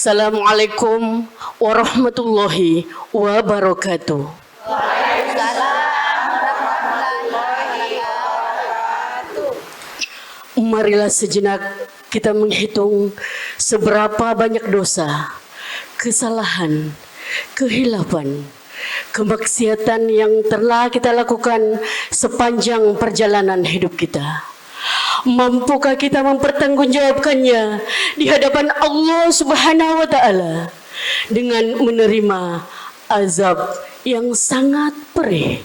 Assalamualaikum warahmatullahi wabarakatuh. Marilah sejenak kita menghitung seberapa banyak dosa, kesalahan, kehilafan, kemaksiatan yang telah kita lakukan sepanjang perjalanan hidup kita. Mampukah kita mempertanggungjawabkannya di hadapan Allah Subhanahu wa Ta'ala dengan menerima azab yang sangat perih?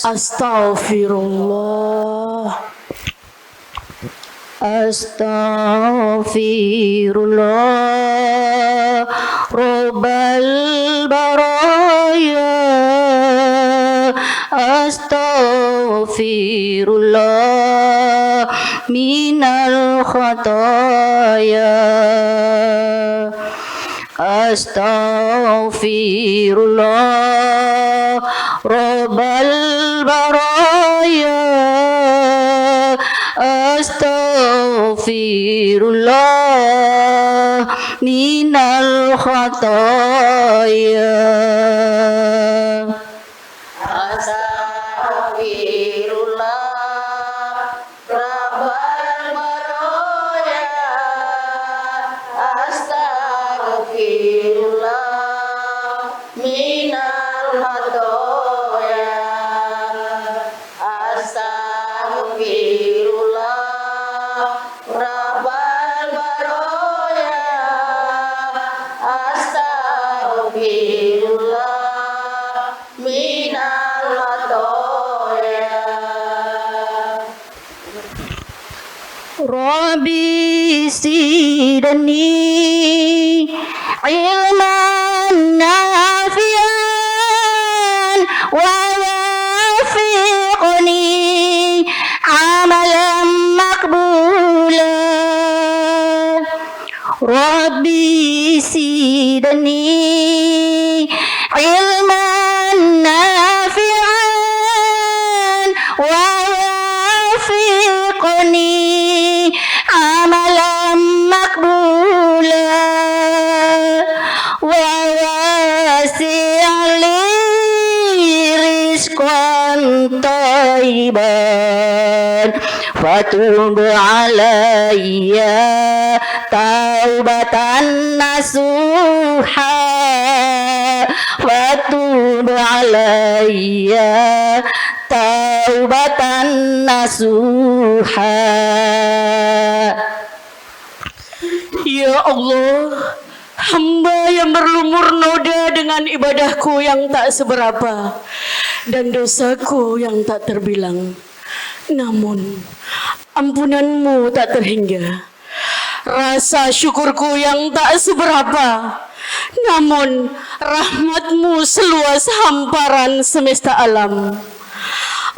Astaghfirullah. Astaghfirullah Rabbal baraya. Astaghfirullah minal khataya. Astaghfirullah Rabbal baraya. Astaghfirullah minal khataya. Astaghfirullah Rabbal baraya. Astaghfirullah minal khataya. Astaghfirullah Rabbal baraya. Astaghfirullah minal khataya. Rabbi zidni ilman nafi'an wa wafiqni amalan maqbula. Rabbi zidni ilman nafi'an wa wafiqni amalan maqbula wa wasi'li rizqan thayyiban fatub alayya taubatan nasuha. Fatub alayya taubatan nasuha. Ya Allah, hamba yang berlumur noda dengan ibadahku yang tak seberapa dan dosaku yang tak terbilang. Namun ampunanmu tak terhingga, rasa syukurku yang tak seberapa, namun rahmatmu seluas hamparan semesta alam.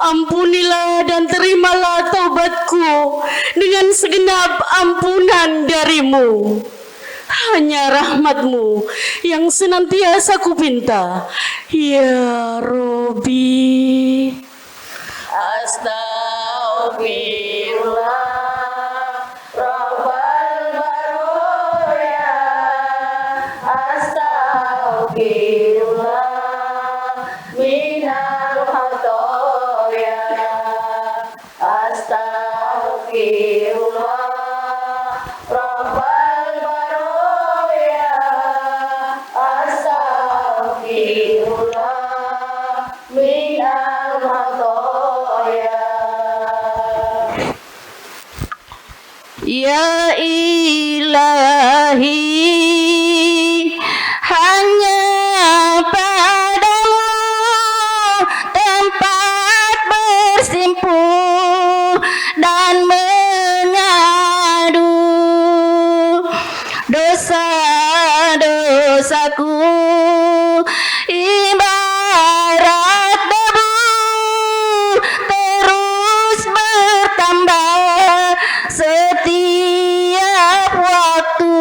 Ampunilah dan terimalah taubatku dengan segenap ampunan darimu. Hanya rahmatmu yang senantiasa ku pinta, ya Rabbi. Astaghfirullah Rabbal baraya. Astaghfirullah minal khataya. Astaghfirullah Rabbal baraya. Astaghfirullah minal khataya. Ya ilahi, hanya padamu tempat bersimpuh dan mengadu dosa-dosaku ibarat debu terus bertambah setiap waktu.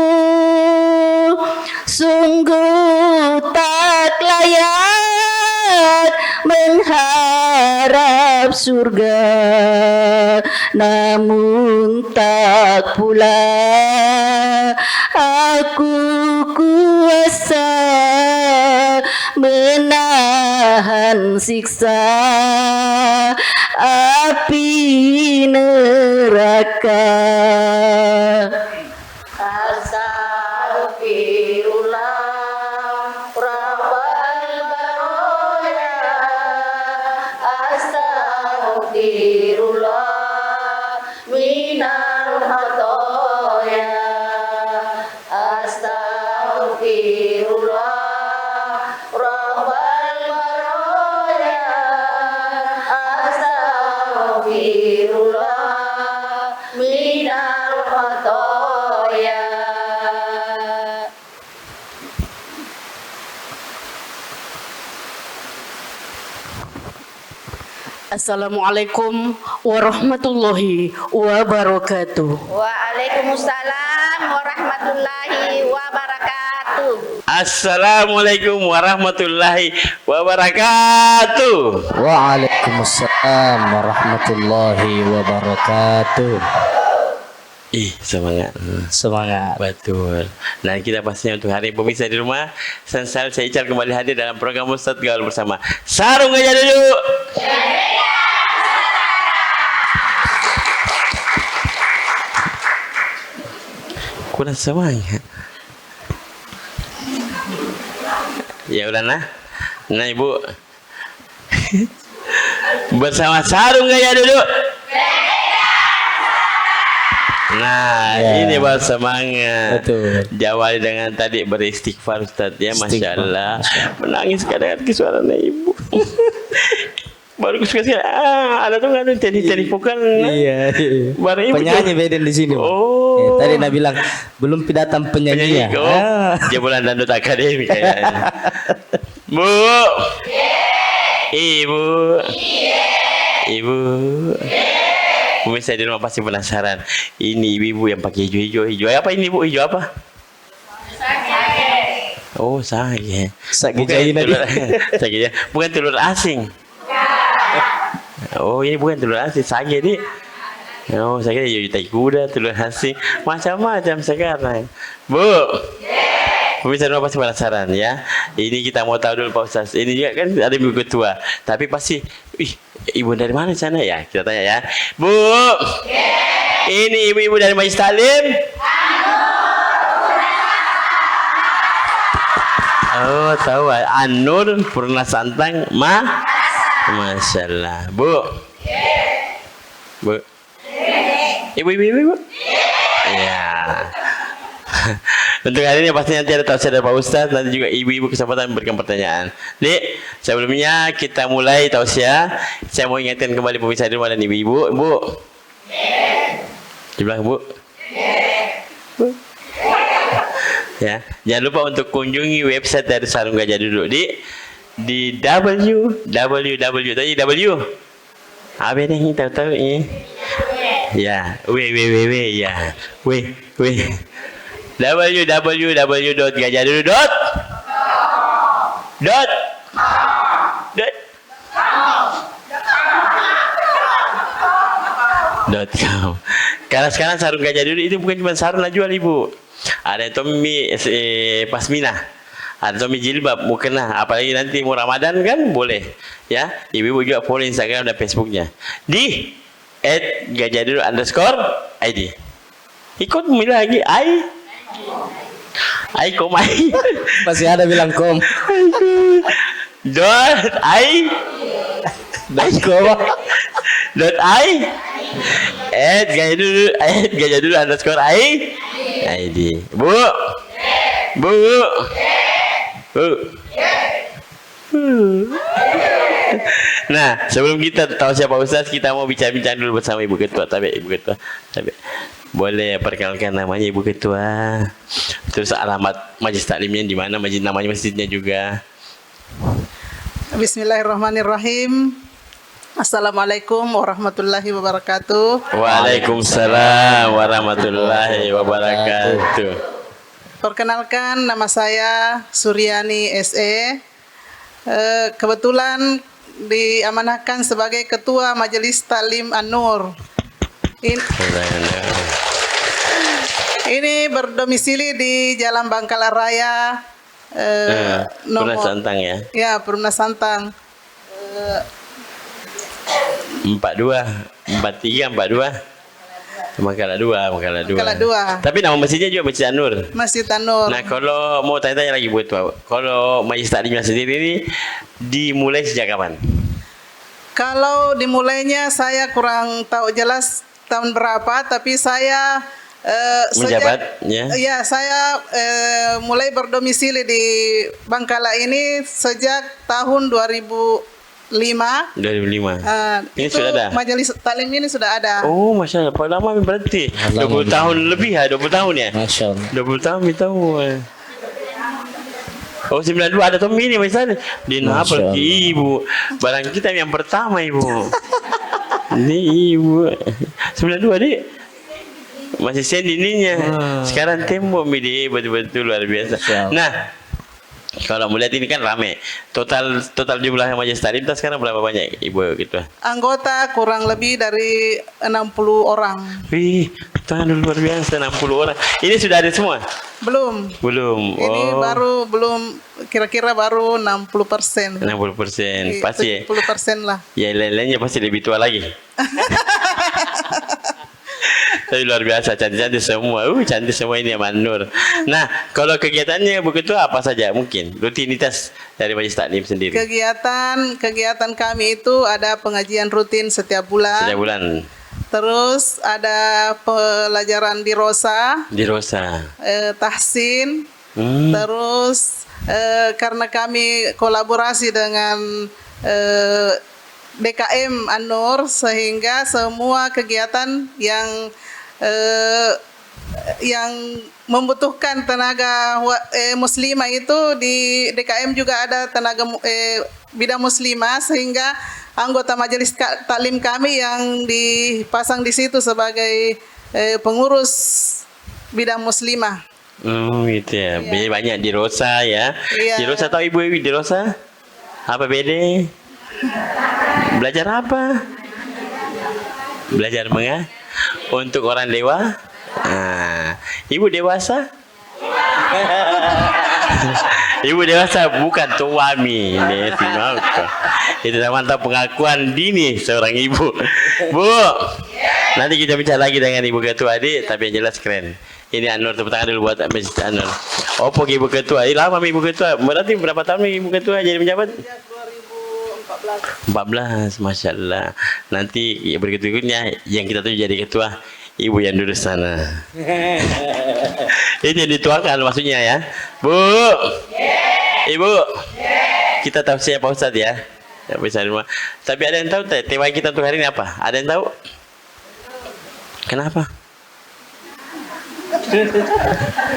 Sungguh tak layak mengharap surga, namun tak pula aku kuasa menahan siksa api neraka. Astagfirullah Rabbal baroya, astagfirullah minal khotoya, astagfirullah Rabbal baroya, astagfirullah minal khotoya. Assalamualaikum warahmatullahi wabarakatuh. Waalaikumsalam warahmatullahi wabarakatuh. Assalamualaikum warahmatullahi wabarakatuh. Waalaikumsalam warahmatullahi wabarakatuh. Semangat. Semangat. Betul. Dan kita pastinya untuk hari pemirsa di rumah, saya Ical kembali hadir dalam program Ustadz Gaul bersama Sarung Gajah Duduk. Kurang semangat. Ya udah nah ibu bersama Sarung Gajah Duduk. Nah ya, ini baru semangat. Betul. Diawali dengan tadi beristighfar Ustaz ya, Masya Allah. Menangis kadang ke suaranya ibu. Baru sekali ada tuh nggak ada cari vokal. Iya. Baru ibu penyanyi beden di sini. Oh. Tadi Nabi bilang belum datang penyanyinya. Dia bulan dandut akademi kayaknya. Bu. Ibu. Ibu. Pemirsa di rumah pasti penasaran. Ini ibu-ibu yang pakai hijau. Hijau apa ini bu? Hijau apa? Sage. Oh sage. Sage jahit tadi. Sage ya. Bukan telur asing. Oh ini bukan telur asing. Sage ini. Oh sage hijau tai kuda, telur asing. Macam-macam sekarang. Bu. Pemirsa rumah pasti penasaran ya. Ini kita mau tahu dulu Pak Ustaz. Ini juga kan ada ibu ketua. Tapi pasti, ibu dari mana sana ya? Kita tanya ya. Bu. Ini ibu-ibu dari Majelis Taklim. Oh tahu. Anur Purna Santang Masya Allah. Bu. Bu. Ibu. Ya. Untuk hari ini pasti nanti ada tausiah dari Pak Ustadz, nanti juga ibu-ibu kesempatan memberikan pertanyaan. Dik, sebelumnya kita mulai tausiah. Saya mau ingatkan kembali pemirsa di rumah dan ibu-ibu. Bu. Di belakang Bu. Ya, jangan lupa untuk kunjungi website dari Sarung Gajah Duduk di www. Tadi W. Apa yang tahu ini? Ya, www ya. www.gajahdudu.com. Karena sekarang Sarung Gajah Duduk itu bukan cuma sarung jual ibu. Ada Tommy pasmina, ada Tommy jilbab, mukena. Apalagi nanti mau Ramadan kan boleh, ya. Ibu-ibu juga follow Instagram dan Facebooknya di @gajahduduk_id. Ikut memilih lagi kom Masih ada bilang kom. @gajahduduk_id. Bu. Nah, sebelum kita tahu siapa Ustaz, kita mau bincang-bincang dulu bersama Ibu Ketua. Ibu Ketua. Boleh perkenalkan namanya Ibu Ketua. Terus alamat Majelis Taklimnya di mana? Namanya masjidnya juga. Bismillahirrahmanirrahim. Assalamualaikum warahmatullahi wabarakatuh. Waalaikumsalam warahmatullahi wabarakatuh. Perkenalkan, nama saya Suryani SE. Kebetulan diamanahkan sebagai Ketua Majelis Taklim An-Nur. Ini berdomisili di Jalan Bangkalan Raya. Pernah Santang ya. Ya, Perumna Santang. 42, 43, 42. Makalah 2. Makalah 2. Tapi nama masjidnya juga Masjid An-Nur. Masjid An-Nur. Nah, kalau mau tanya-tanya lagi buat Tua, kalau Majelis Taklimnya sendiri ini dimulai sejak kapan? Kalau dimulainya saya kurang tahu jelas tahun berapa, tapi saya Menjabat, ya? Ya, saya mulai berdomisili di Bangkala ini sejak tahun 2005. 2005. Ini itu sudah ada? Majelis Taklim ini sudah ada. Oh, Masya Allah. Paling lama berarti. 20 tahun lebih ya? 20 tahun ya? Masya Allah. 20 tahun kita tahu. Oh, 92 ada Tommy ini misalnya. Di Napel ibu. Barang kita yang pertama ibu. Ini ibu. 92 dik. Masih sendininya. Sekarang tembok midi betul-betul luar biasa. Nah, kalau melihat ini kan rame. Total jumlah Majelis Taklim sekarang berapa banyak ibu gitu? Anggota kurang lebih dari 60 orang. Wih, tangan luar biasa 60 orang. Ini sudah ada semua? Belum. Ini baru belum, kira-kira baru 60%. 60%. Pasti 70% lah. Ya, lain-lainnya pasti lebih tua lagi. Tapi luar biasa, cantik-cantik semua. Cantik semua ini Aman Nur. Nah, kalau kegiatannya begitu apa saja mungkin? Rutinitas dari Majelis Taklim sendiri. Kegiatan kami itu ada pengajian rutin setiap bulan. Setiap bulan. Terus ada pelajaran di Rosa. Di Rosa. Tahsin. Terus karena kami kolaborasi dengan DKM An-Nur, sehingga semua kegiatan yang membutuhkan tenaga muslimah itu di DKM juga ada tenaga bidang muslimah, sehingga anggota Majelis Taklim kami yang dipasang di situ sebagai pengurus bidang muslimah. Gitu ya. Banyak di Rosa ya. Iya. Di Rosa tahu ibu di Rosa? Apa BD? Belajar apa? Belajar untuk orang dewa. Ibu dewasa? Ibu dewasa bukan tuami. Itu mantap pengakuan dini seorang ibu. Bu, nanti kita bicara lagi dengan Ibu Ketua adik, tapi yang jelas keren. Ini An-Nur, tepuk tangan dulu buat Masjid An-Nur. Opo Ibu Ketua? Ini lama Ibu Ketua. Berarti berapa tahun Ibu Ketua jadi penjabat? 14, Masya Allah. Nanti berikutnya yang kita tuju jadi ketua, ibu yang duduk sana. Ini yang dituakan maksudnya ya. Bu, ibu, kita tahu siapa Ustadz ya. Bisa rumah. Tapi ada yang tahu tema kita untuk hari ini apa? Ada yang tahu? Kenapa?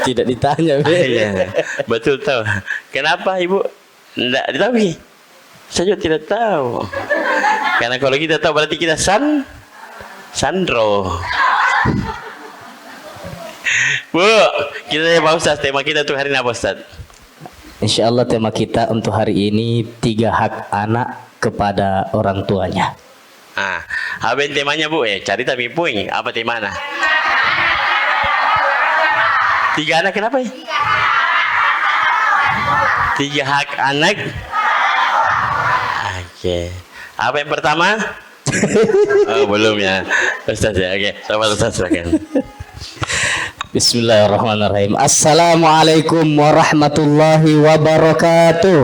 Tidak ditanya. Iya, betul tahu. Kenapa ibu? Tidak ditahu. Saya juga tidak tahu. Karena kalau kita tahu berarti kita Sandro. Bu, kita ya Pak Ustaz, tema kita untuk hari ini apa Ustaz? Insya Allah tema kita untuk hari ini 3 hak anak kepada orang tuanya. Apa yang temanya Bu? Cari tapi puing. Apa temanya? 3 anak kenapa ya? 3 hak anak. Oke. Apa yang pertama? Oh, belum ya. Ustaz ya. Oke, sama Ustaz silakan. Bismillahirrahmanirrahim. Assalamualaikum warahmatullahi wabarakatuh.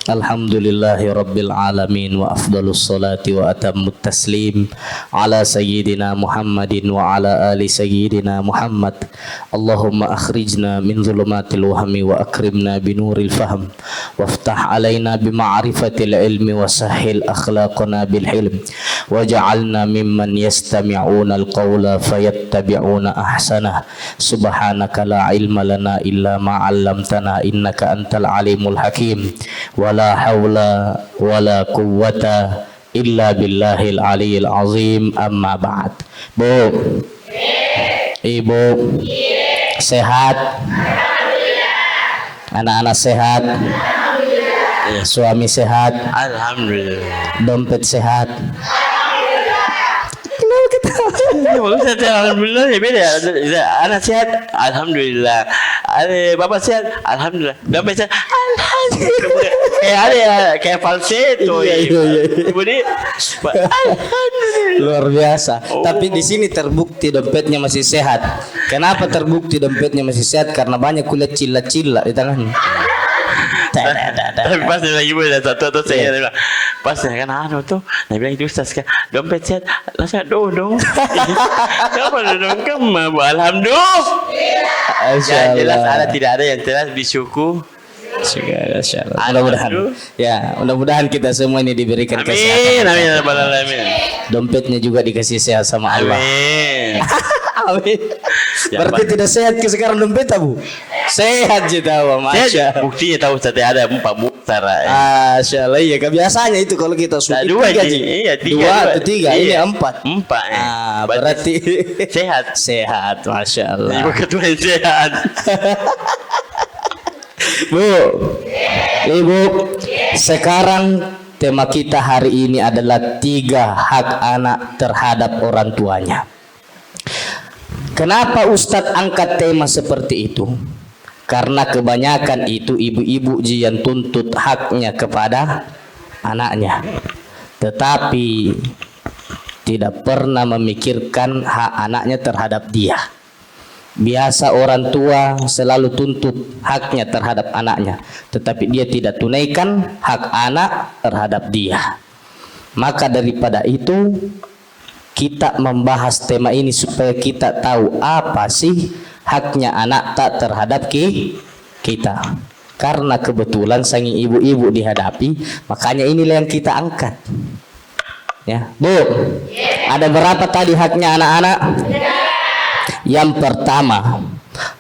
Alhamdulillahi rabbil alamin wa afdalus salati wa atammut taslim ala sayyidina Muhammadin wa ala ali sayyidina Muhammad. Allahumma akhrijna min zulumatil wahmi wa akrimna binuril fahm waftah alaina bima'rifatil ilmi wa sahhil akhlaqana bil hilm waj'alna mimman yastami'una alqawla fayattabi'una ahsanah. Subhanaka la ilma lana illa ma 'allamtana innaka antal alimul hakim. La haula wala quwwata illa billahil aliyil azim, amma ba'd. Bu, Ibu sehat? Anak-anak sehat? Suami sehat? Alhamdulillah. Dompet sehat? Alhamdulillah ya beda. Anak sehat, alhamdulillah. Ada bapak sehat, alhamdulillah. Dompet sehat, alhamdulillah. Kayak ada ya, kayak falsetto. Ibu ini, alhamdulillah. Luar biasa. Tapi di sini terbukti dompetnya masih sehat. Kenapa terbukti dompetnya masih sehat? Karena banyak kulit cila-cila di tangannya. Tapi pas dia lagi boleh satu saya dia bilang pas dia kan tuh dia bilang itu Ustaz kan dompet sehat langsung dong kenapa dong kamu bu alhamdulillah ya jelas ada tidak ada yang jelas bersyukur. Mudah-mudahan kita semua ini diberikan kesehatan. Amin ya rabbal alamin. Dompetnya juga dikasih sehat sama Allah. Amin. Amin. Berarti tidak sehat ke sekarang dompet Abu? Sehat je tahu, masya. Buktinya tahu Ustaz ada 4 muhtar. Masya Allah, iya kebiasaannya itu kalau kita sudah 2 ji. Iya 3 atau 3, ini 4. 4. Berarti sehat. Sehat, masya Allah. Ibu ketua yang sehat. Bu, Ibu, sekarang tema kita hari ini adalah 3 hak anak terhadap orang tuanya. Kenapa Ustadz angkat tema seperti itu? Karena kebanyakan itu ibu-ibu yang tuntut haknya kepada anaknya, tetapi tidak pernah memikirkan hak anaknya terhadap dia. Biasa orang tua selalu tuntut haknya terhadap anaknya, tetapi dia tidak tunaikan hak anak terhadap dia. Maka daripada itu kita membahas tema ini supaya kita tahu apa sih haknya anak tak terhadap kita. Karena kebetulan saking ibu-ibu dihadapi, makanya inilah yang kita angkat. Ya, Bu. Ada berapa tadi haknya anak-anak? Yang pertama,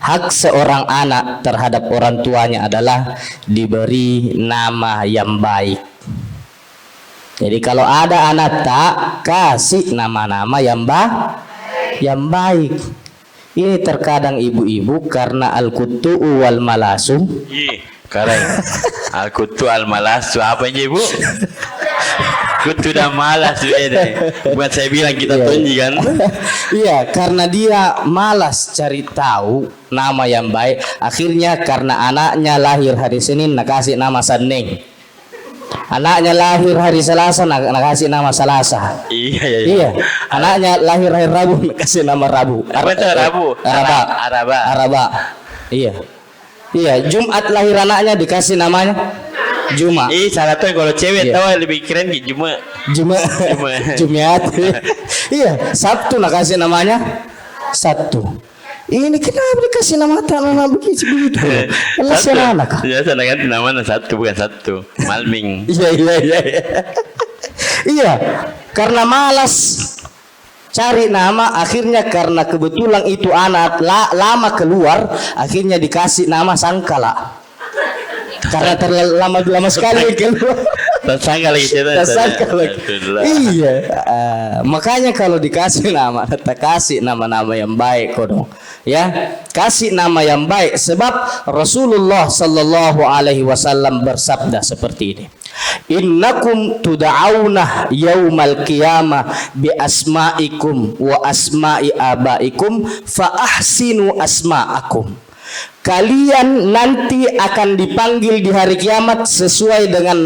hak seorang anak terhadap orang tuanya adalah diberi nama yang baik. Jadi kalau ada anak tak kasih nama-nama yang baik. Ini terkadang ibu-ibu karena al-kutu wal malasu. Keren. Al-kutu al malasu apa ini Ibu? Kutu dan malas buat saya bilang kita tunji kan. Iya, karena dia malas cari tahu nama yang baik. Akhirnya karena anaknya lahir hari Senin, nak kasih nama Senin. Anaknya lahir hari Selasa, nak kasih nama Selasa. Iya. Anaknya lahir hari Rabu, nak kasih nama Rabu. Apa itu Rabu? Araba. Iya. Jumat lahir anaknya dikasih namanya Juma. Salah tuh kalau cewek tahu lebih keren gitu Jumat. Iya, Sabtu nak kasih namanya Sabtu. Ini kenapa dikasih nama tanah begitu? Allah anak. Ya, saya ganti nama Sabtu bukan Sabtu. Malming. Iya, karena malas cari nama, akhirnya karena kebetulan itu anak lama keluar, akhirnya dikasih nama Sangkala. Karena terlalu lama sekali keluar. Tersangka lagi. Iya. Makanya kalau dikasih nama, kasih nama-nama yang baik kodong. Ya, kasih nama yang baik sebab Rasulullah sallallahu alaihi wasallam bersabda seperti ini. Innakum tud'auna yaumal qiyamah bi asma'ikum wa asma'i abaikum fa ahsinu asma'akum. Kalian nanti akan dipanggil di hari kiamat sesuai dengan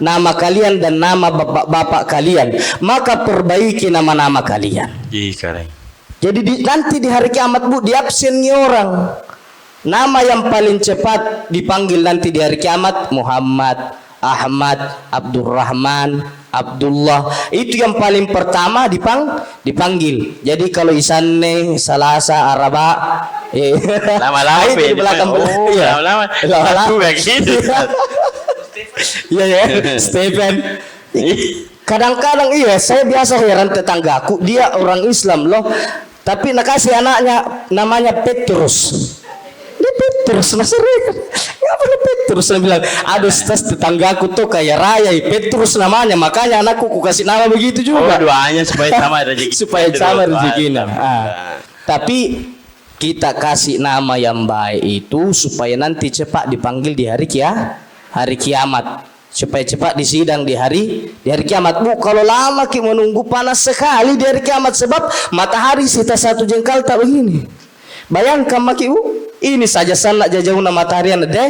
nama kalian dan nama bapak-bapak kalian. Maka perbaiki nama-nama kalian. Jadi nanti di hari kiamat Bu, di absennya orang. Nama yang paling cepat dipanggil nanti di hari kiamat Muhammad, Ahmad, Abdurrahman, Abdullah. Itu yang paling pertama dipanggil. Jadi kalau Isane, Salasa, Araba, lama-lama di belakang lama-lama gitu. Iya, Stephen. Kadang-kadang saya biasa heran tetanggaku, dia orang Islam loh, tapi nak kasih anaknya namanya Petrus. Dia Petrus, sering. Ngapa dia Petrus? Saya bilang, aduh tetanggaku tuh kayak raya, Petrus namanya, makanya anakku ku kasih nama begitu juga. Doanya supaya sama rezeki. Supaya sama rezekinya. Tapi kita kasih nama yang baik itu supaya nanti cepat dipanggil di hari kiamat. supaya cepat disidang di hari kiamat. Bu, kalau lama ki menunggu panas sekali di hari kiamat, sebab matahari sita 1 jengkal tak begini. Bayangkan maki bu, ini saja sanak jauhna matahari deh,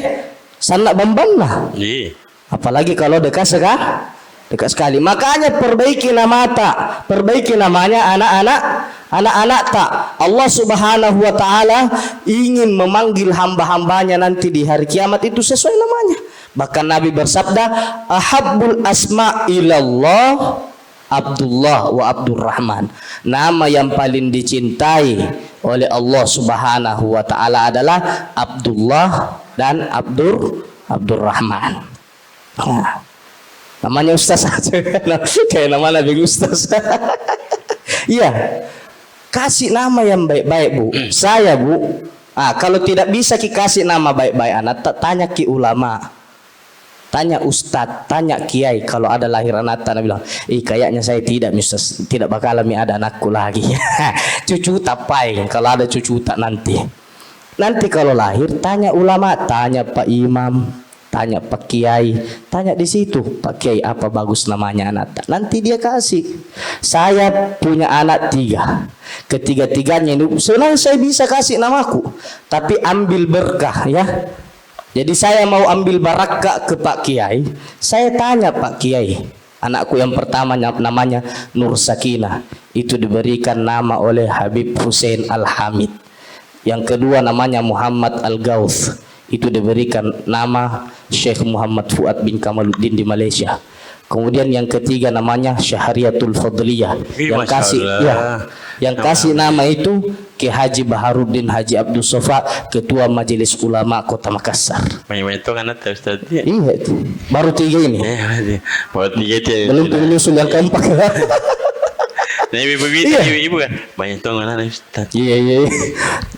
sanak bambangna. Iya. Apalagi kalau dekat sekali. Makanya perbaiki nama tak, perbaiki namanya anak-anak tak. Allah Subhanahu wa taala ingin memanggil hamba-hambanya nanti di hari kiamat itu sesuai namanya. Bahkan Nabi bersabda, ahabbul asma ilallah Abdullah wa Abdurrahman. Nama yang paling dicintai oleh Allah Subhanahu wa taala adalah Abdullah dan Abdurrahman. Nah, namanya Ustaz aja. Kayak nama Nabi Ustaz. Iya. Kasih nama yang baik-baik, Bu. Saya, Bu, kalau tidak bisa kasih nama baik-baik anak, tanya ki ulama. Tanya ustadz, tanya kiai. Kalau ada lahir anak, Nabi bilang, kayaknya saya tidak, Ustaz, tidak bakal ada anakku lagi. Cucu tapai, kalau ada cucu tak nanti kalau lahir, tanya ulama, tanya Pak Imam, tanya Pak Kiai, tanya di situ, Pak Kiai apa bagus namanya anak, nanti dia kasih. Saya punya anak 3, ketiga-tiganya itu senang saya bisa kasih namaku, tapi ambil berkah ya. Jadi saya mau ambil barakah ke Pak Kiai, saya tanya Pak Kiai, anakku yang pertama namanya Nur Sakinah, itu diberikan nama oleh Habib Hussein Al-Hamid. Yang kedua namanya Muhammad Al-Gauth, itu diberikan nama Syekh Muhammad Fuad bin Kamaluddin di Malaysia. Kemudian yang ketiga namanya Syahriyatul Fadliyah. Yang kasih nama itu Ki Haji Baharuddin Haji Abdul Sofa, Ketua Majelis Ulama Kota Makassar. Banyak itu kan ada Ustaz. Iya itu. Baru 3 ini. Baru 3 itu. Belum menyusul yang keempat. Nah, ibu kan banyak tuh anak Ustaz. Iya.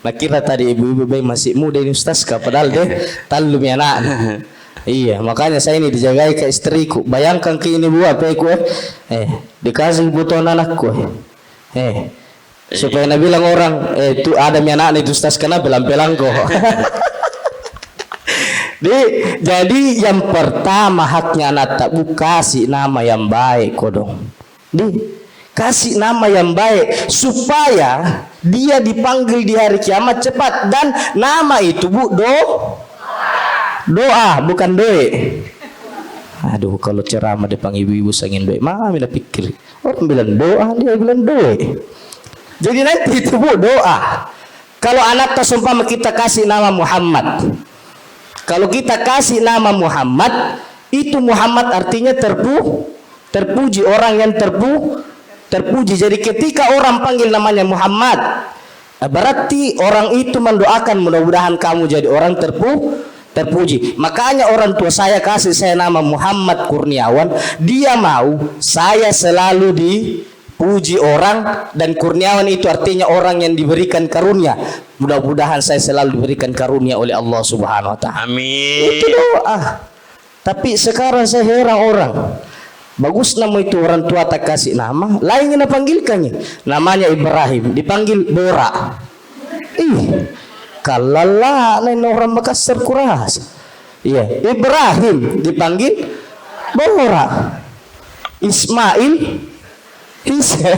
Nah kira tadi ibu-ibu masih muda ini Ustaz, padahal deh talum ya anak. Iya, makanya saya ini dijagai ke istriku. Bayangkan ke ini buat apa dikasih butuh anakku. Supaya Nabi bilang orang itu ada anak itu Ustaz kena belang-belang kok. Jadi yang pertama haknya anak tak kasih nama yang baik kodong. Kasih nama yang baik supaya dia dipanggil di hari kiamat cepat, dan nama itu Bu doa bukan doe. Aduh, kalau ceramah depan ibu-ibu sangin doe, mama pikir orang bilang doa, dia bilang doe. Jadi nanti itu Bu doa. Kalau anak terseumpama kita kasih nama Muhammad, kalau kita kasih nama Muhammad, itu Muhammad artinya terpuji, orang yang terpuji. Jadi ketika orang panggil namanya Muhammad, berarti orang itu mendoakan mudah-mudahan kamu jadi orang terpuji. Makanya orang tua saya kasih saya nama Muhammad Kurniawan, dia mau saya selalu dipuji orang, dan Kurniawan itu artinya orang yang diberikan karunia. Mudah-mudahan saya selalu diberikan karunia oleh Allah Subhanahu wa taala. Amin. Itu doa. Tapi sekarang saya heran orang. Bagus nama itu orang tua tak kasih nama, lainnya panggilkannya. Namanya Ibrahim, dipanggil Bora. Kalala lain orang Makassar kuras. Iya, Ibrahim dipanggil Bora. Ismail Isa.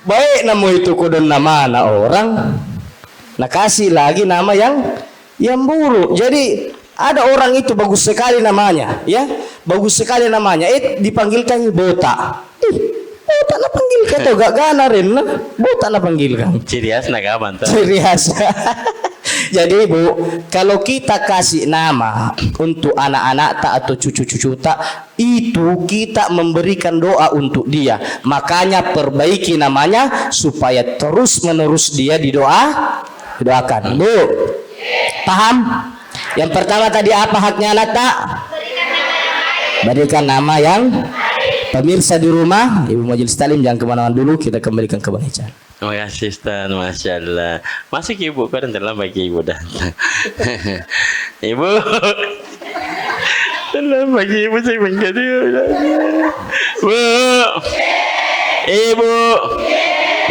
Baik nama itu kodon nama anak orang. Nah kasih lagi nama yang buruk. Jadi ada orang itu bagus sekali namanya, ya, bagus sekali namanya. Dipanggilkan Bota. Bota na panggilkan tuh gak ganarin, Bota na panggilkan. Ciri khas nak apa tuh? Ciri khas. Jadi Bu, kalau kita kasih nama untuk anak-anak tak atau cucu-cucu tak, itu kita memberikan doa untuk dia. Makanya perbaiki namanya supaya terus-menerus dia didoakan. Bu, paham? Yang pertama tadi apa haknya anak tak? Berikan nama yang pemirsa di rumah, Ibu Majelis Talim jangan kemana-mana dulu, kita kembalikan ke Bang Ican. Terima kasih Ustaz, Masya Allah. Masuk ibu, kau dalam bagi ibu datang. Ibu, dalam bagi ibu saya menjadi. Bu,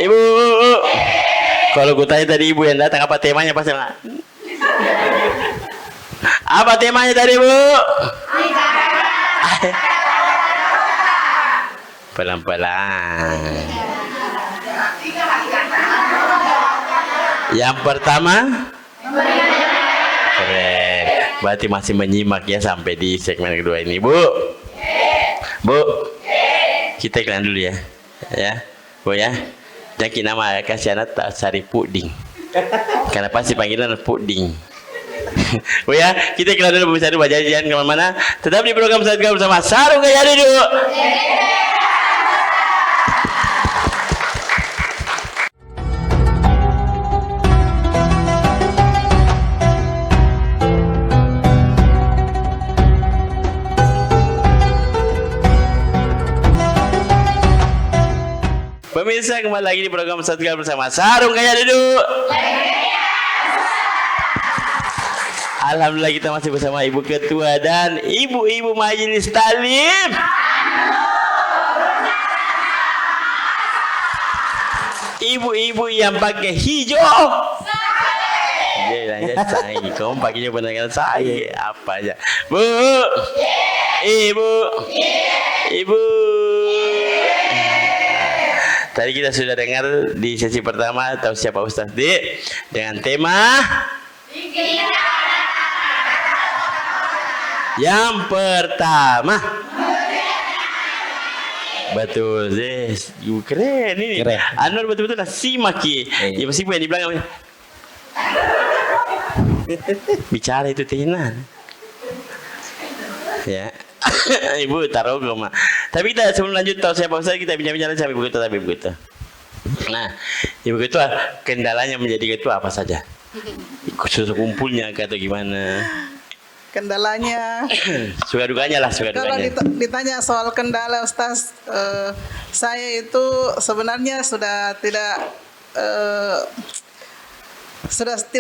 ibu. Kalau ku tanya tadi ibu yang datang apa temanya pasti Apa temanya tadi, Bu? Pelan-pelan. Yang pertama? Keren. Berarti masih menyimak ya sampai di segmen kedua ini, Bu. Bu. Kita iklan dulu ya. Ya. Bu ya. Jadi nama kasih anak tak Sari Puding. Karena pasti panggilan Puding. Bu ya, kita iklan dulu bisa dulu jangan kemana-mana. Tetap di program Sadga bersama Sarung Gaya dulu. Pemirsa, kembali lagi di program Sadga bersama Sarung Gaya dulu. Alhamdulillah kita masih bersama Ibu Ketua dan Ibu-Ibu Majelis Talim. Ibu-ibu yang pakai hijau. Dia saya, kamu pakainya benar saya apa aja. Bu, Ibu, Ibu. Tadi kita sudah dengar di sesi pertama tahu siapa Ustaz D dengan tema yang pertama. Betul, Zes. Keren ini. Keren. Anwar betul-betul lah simak ya. Ya meskipun yang di belakang. Bicara itu tenan. Ya. Ibu taruh rumah. Tapi kita sebelum lanjut tahu siapa Ustaz, kita bincang-bincang sampai begitu tapi begitu. Nah, Ibu Ketua, kendalanya menjadi ketua apa saja? Khusus kumpulnya atau gimana? Kendalanya Suka dukanya lah, suka kalau dukanya. ditanya soal kendala Ustaz, saya itu sebenarnya sudah tidak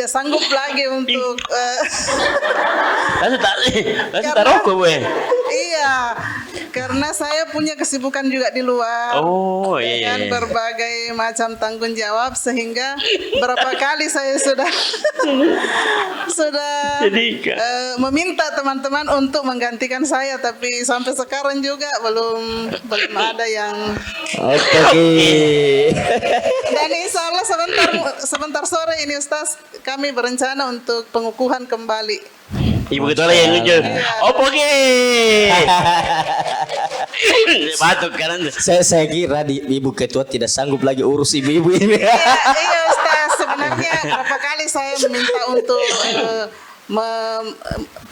sanggup lagi untuk Langsung tak rokok, Bu. iya, karena saya punya kesibukan juga di luar. Oh, iya. Dengan berbagai macam tanggung jawab sehingga berapa kali saya sudah Jadi, meminta teman-teman untuk menggantikan saya, tapi sampai sekarang juga belum ada yang. Oke. Dan insya Allah sebentar sore ini Ustaz, kami berencana untuk pengukuhan kembali. Ibu Ketua lah yang lucu. Oh, oke. Batuk kanan. Saya kira Ibu Ketua tidak sanggup lagi urus ibu-ibu ini. Iya Ustaz, sebenarnya berapa kali saya meminta untuk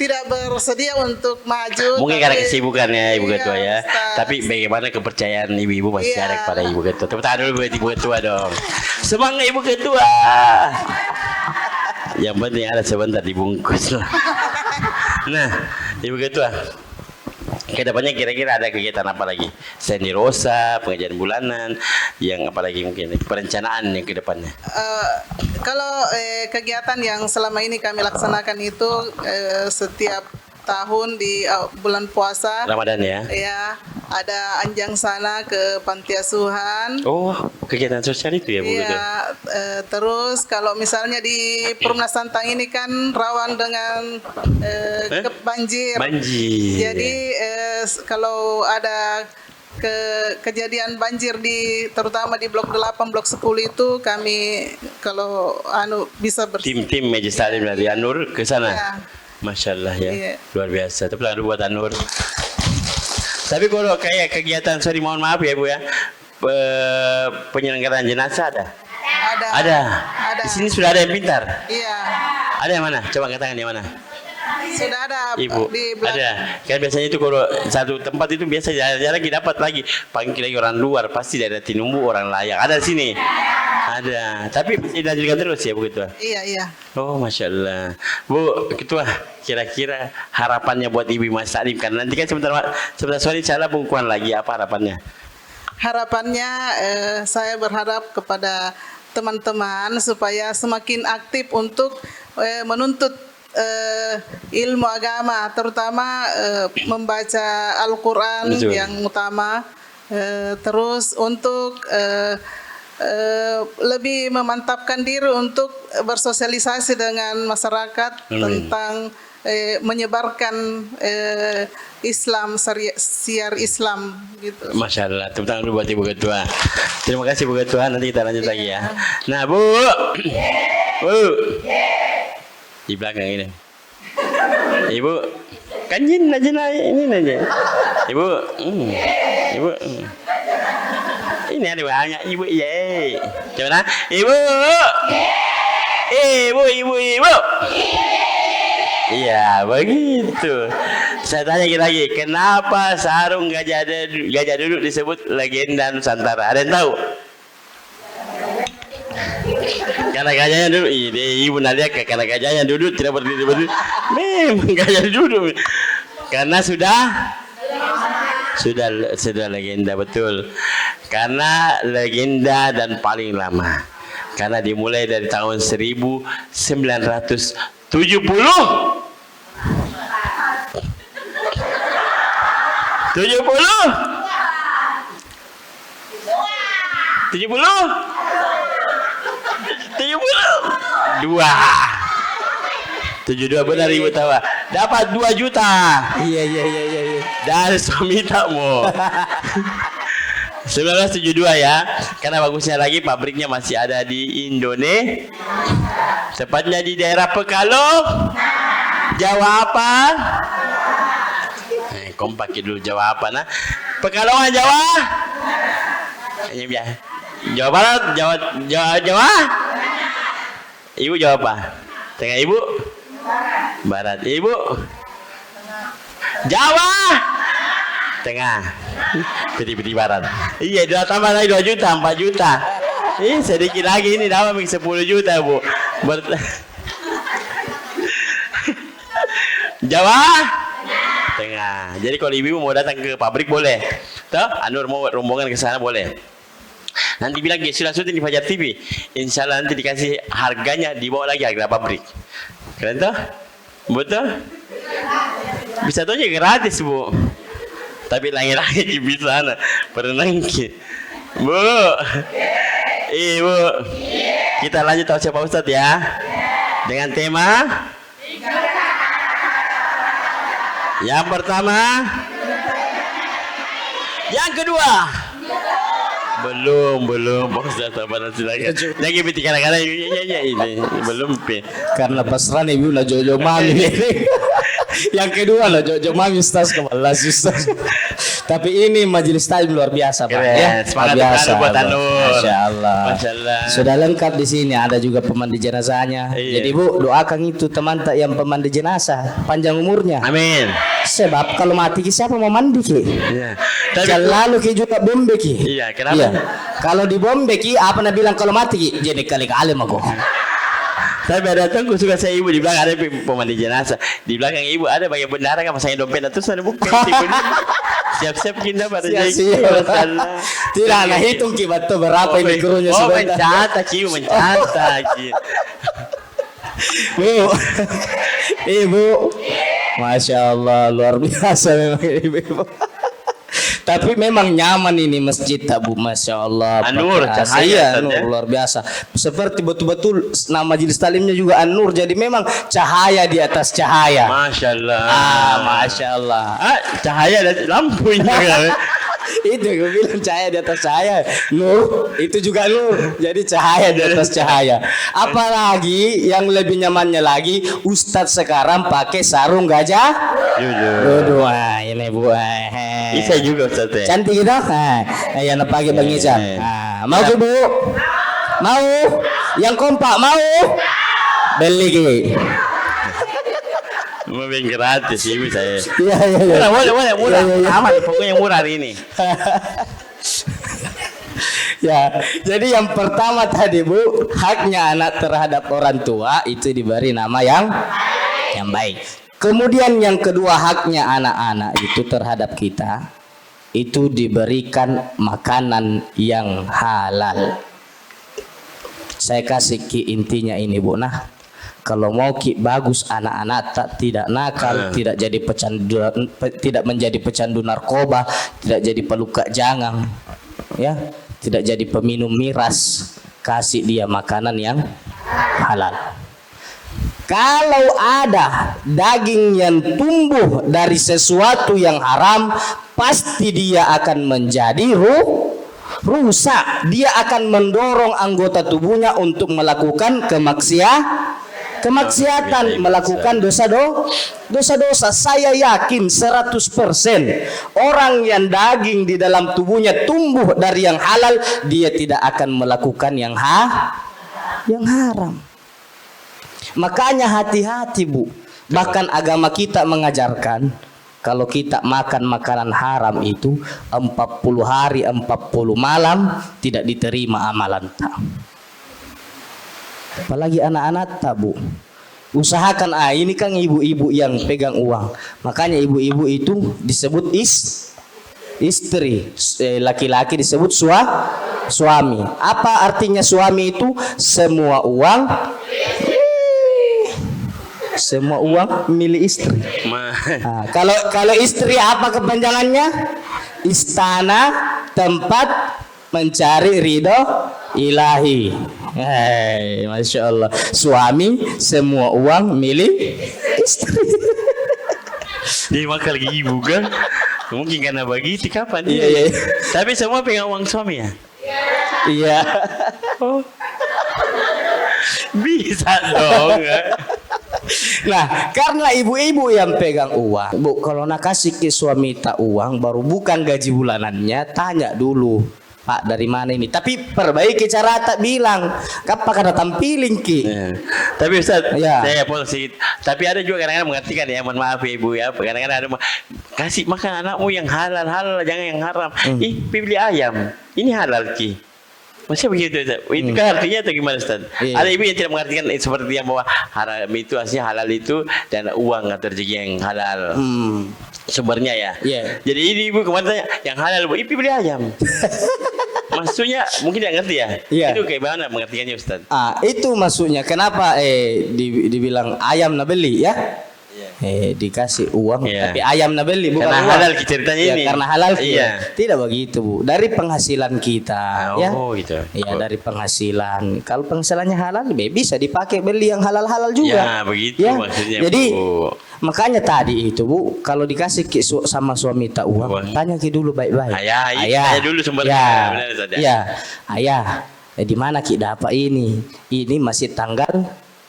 tidak bersedia untuk maju. Mungkin karena kesibukannya Ibu Iya, Ketua ya. Ustaz. Tapi bagaimana kepercayaan ibu-ibu masih Iya. ada kepada Ibu Ketua. Tepuk tangan dulu buat Ibu Ketua dong. Semangat Ibu Ketua. Yang penting ada sebentar dibungkus lah. Nah, Ibu Ketua, kedepannya kira-kira ada kegiatan apa lagi? Seni Rosa, pengajian bulanan, yang apa lagi mungkin perencanaan yang kedepannya? Kalau kegiatan yang selama ini kami laksanakan itu setiap tahun di bulan puasa, Ramadan ya? ya ada anjang sana ke panti asuhan. Oh, kegiatan sosial itu ya Bu Ketua? Iya, terus kalau misalnya di Perumnas Santang ini kan rawan dengan banjir. Banjir. Jadi kalau ada kejadian banjir terutama di blok 8, blok 10 itu kami kalau bisa Tim Majelis Taklim dari Anur ke sana. Iya. Masya Allah ya, Iya. luar biasa. Tapi lalu buat Anur. Tapi kalau kayak kegiatan, sorry mohon maaf ya Bu ya, penyelenggaraan jenazah ada? Ada. Di sini sudah ada yang pintar. Iya. Ada yang mana? Coba katakan yang mana? Sudah ada Ibu, di belakang. ada. Kan biasanya itu kalau satu tempat itu biasa jarang kita dapat lagi. Paling lagi orang luar, pasti dari Tinumbu orang layak. Ada di sini. Ada. Tapi masih dilanjutkan terus ya Bu Ketua? Iya. Oh, Masya Allah. Bu Ketua, kira-kira harapannya buat Ibu Mas Taklim, karena nanti kan sebentar sore insya Allah pengukuhan lagi, apa harapannya? Harapannya saya berharap kepada teman-teman supaya semakin aktif untuk menuntut ilmu agama, terutama membaca Al-Quran Betul. yang utama, terus untuk lebih memantapkan diri untuk bersosialisasi dengan masyarakat tentang menyebarkan Islam, siar Islam gitu. Masya Allah, tepuk tangan dulu buat Ibu Ketua. Terima kasih Bu Ketua, nanti kita lanjut lagi ya. Nah Bu, Bu, di belakang ini. Ibu, kan jin aja ini aja. Ibu, Ibu, ini ada banyak Ibu, ye. Coba Ibu, Ibu. Iya begitu. Saya tanya lagi, kenapa sarung gajah duduk disebut legenda Nusantara? Ada yang tahu? Karena gajahnya duduk, Ibu Nadia karena gajahnya duduk tidak berdiri. Memang gajah duduk. Karena sudah legenda betul. Karena legenda dan paling lama. Karena dimulai dari tahun 1970. 72 benar Ibu tahu. Dapat 2 juta. Iya. Dari suami takmu. 1972 ya. Karena bagusnya lagi pabriknya masih ada di Indonesia. Tepatnya di daerah Pekalongan. Jawa apa? Kompak dulu Jawa apa nah? Pekalongan Jawa. Ini biar. Jawa Barat, Jawa. Ibu Jawa apa? Tengah Ibu? Barat. Ibu? Jawa. Tengah. Peti Barat. Iya, sudah tambah lagi 2 juta, 4 juta. Sedikit lagi ini dapat 10 juta, Bu. Jawa Tengah. Jadi kalau ibu mau datang ke pabrik boleh. Tuh, Anur mau rombongan ke sana boleh. Nanti bilang sudah syuting di Fajar TV. Insya Allah nanti dikasih harganya, dibawa lagi harga pabrik. Keren tuh? Betul? Bisa tuh aja gratis, Bu. Tapi lagi-lagi bisa sana. Berenang Bu. Ibu. Kita lanjut tahu siapa Ustadz ya. Dengan tema yang pertama, yang kedua, belum Ustaz sabar silakan. Lagi piti kadang-kadang ini belum pe. Karena pasrah nih Ibu jojo mami. Yang kedua lah jojo mami Ustaz kebalas Ustaz. Tapi ini majelis taklim luar biasa Pak ya. Semangat buat Anur. Masya Allah. Sudah lengkap di sini, ada juga pemandu jenazahnya. Jadi Bu doakan itu teman tak yang pemandu jenazah panjang umurnya. Amin. Sebab kalau mati siapa mau mandi ki? Iya. Lalu ki juga bombe ki. Iya, kenapa? Iya. Kalau di bombe ki apa nak bilang kalau mati ki? Jadi kali-kali mah kok. Saya datang gue suka saya ibu di belakang ada pemandu jenazah. Di belakang ibu ada bagian bendara kan masanya dompet terus ada buku. Siap-siap kita pada jadi. Tidak nah hitung ki betul berapa ini krunya sebentar. mencatat ki. Bu. Ibu. Masya Allah luar biasa memang ibu. Tapi memang nyaman ini masjid tak Bu, Masya Allah. An-Nur, cahaya luar biasa. Seperti betul-betul nama majelis taklimnya juga An-Nur. Jadi memang cahaya di atas cahaya. Masya Allah. Masya Allah. Cahaya dan lampu ini. Itu gue bilang cahaya di atas cahaya. Nur, itu juga nur. Jadi cahaya di atas cahaya. Apalagi yang lebih nyamannya lagi, Ustadz sekarang pakai sarung gajah. Jujur. Ini Bu. Bisa juga Ustadz. Cantik gitu. Yang pakai Bang Ican. Mau ke Bu? Mau? Yang kompak mau? Beli ki. Mau gratis ibu saya. Iya. Boleh murah. Aman pokoknya murah hari ini. Ya, jadi yang pertama tadi Bu, haknya anak terhadap orang tua itu diberi nama yang baik. Kemudian yang kedua haknya anak-anak itu terhadap kita itu diberikan makanan yang halal. Saya kasih ki intinya ini Bu. Nah, kalau mau ki bagus anak-anak tidak nakal, tidak jadi tidak menjadi pecandu narkoba, tidak jadi pelukak jangang, ya. tidak jadi peminum miras, kasih dia makanan yang halal. Kalau ada daging yang tumbuh dari sesuatu yang haram, pasti dia akan menjadi rusak. Dia akan mendorong anggota tubuhnya untuk melakukan kemaksiatan, melakukan dosa-dosa. Saya yakin 100% orang yang daging di dalam tubuhnya tumbuh dari yang halal, dia tidak akan melakukan yang haram. Makanya hati-hati, Bu. Bahkan agama kita mengajarkan kalau kita makan makanan haram itu 40 hari 40 malam tidak diterima amalan tak. Apalagi anak-anak tak, Bu. Usahakan, ini kan ibu-ibu yang pegang uang. Makanya ibu-ibu itu disebut istri, laki-laki disebut suami. Apa artinya suami itu? Semua uang milik istri. Nah, kalau istri apa kepanjangannya? Istana, tempat mencari ridho ilahi. Masya Allah. Suami, semua uang milik istri. Dia makan lagi ibu kan? Mungkin karena begitu kapan? Iya. Tapi semua pegang uang suami ya? Iya. Oh. Bisa dong. Nah, karena ibu-ibu yang pegang uang, Bu, kalau nak kasih ke suami tak uang, baru bukan gaji bulanannya, tanya dulu, Pak, dari mana ini? Tapi perbaiki cara tak bilang, apa kada tampilin ki? Tapi Ustaz, Ya. saya posisi. Tapi ada juga kadang-kadang mengartikan ya, mohon maaf ya Ibu ya. Kadang-kadang ada kasih makan anakmu yang halal, jangan yang haram. Pilih ayam, ini halal ki. Maksudnya begitu Ustaz. Itu kan artinya atau gimana Ustaz? Iya. Ada ibu yang tidak mengartikan seperti yang bahwa haram itu aslinya halal itu dan uang atau rezeki yang halal. Sumbernya ya. Iya. Jadi ini ibu kemarin tanya yang halal, Bu, pilih ayam. Maksudnya mungkin tidak ngerti ya. Iya. Itu kayak mana mengartikannya Ustaz? Itu maksudnya kenapa dibilang ayam na beli ya? Dikasih uang, Iya. tapi ayam na beli bukan Karena uang. halal ceritanya Ya, ini. karena halal. Iya. Tidak begitu, Bu. Dari penghasilan kita, ya. Gitu. Iya, dari penghasilan. Kalau penghasilannya halal, bisa dipakai beli yang halal-halal juga. Ya, begitu maksudnya, Jadi Bu. makanya tadi itu, Bu, kalau dikasih sama suami tak uang, tanya ki dulu baik-baik. Ayah dulu sumbernya. Ya, Benar, Ustaz, ya? iya. Ayah, di mana ki dapat ini? Ini masih tanggal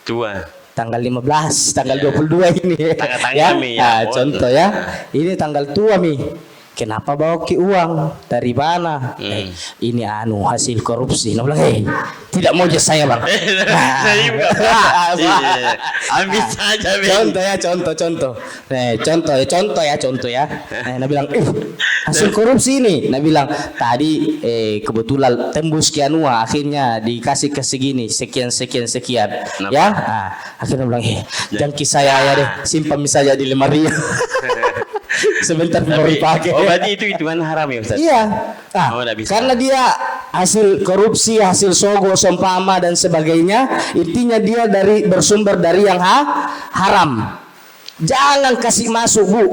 Tua. 15, tanggal 22 ini. Tanggal-tanggal, Mi, ya. Contoh ya. Ini tanggal tua, Mi. Kenapa bawa ki uang? Dari mana? Ini hasil korupsi. Nah, bilang, tidak mau jas saya, Bang. Ambil saja, Mi. Contoh ya. Nah, bilang, hasil korupsi ini. Nah, bilang, tadi kebetulan tembus kianua, akhirnya dikasih ke segini, sekian. Ya, akhirnya bilang, jangan kisah saya deh, simpan saja di lemari. Sebentar baru dipakai. Berarti itu hitungan haram ya Ustaz? Iya. Nggak bisa. Karena dia hasil korupsi, hasil sogok, sompama dan sebagainya, intinya dia bersumber dari yang haram. Jangan kasih masuk, Bu.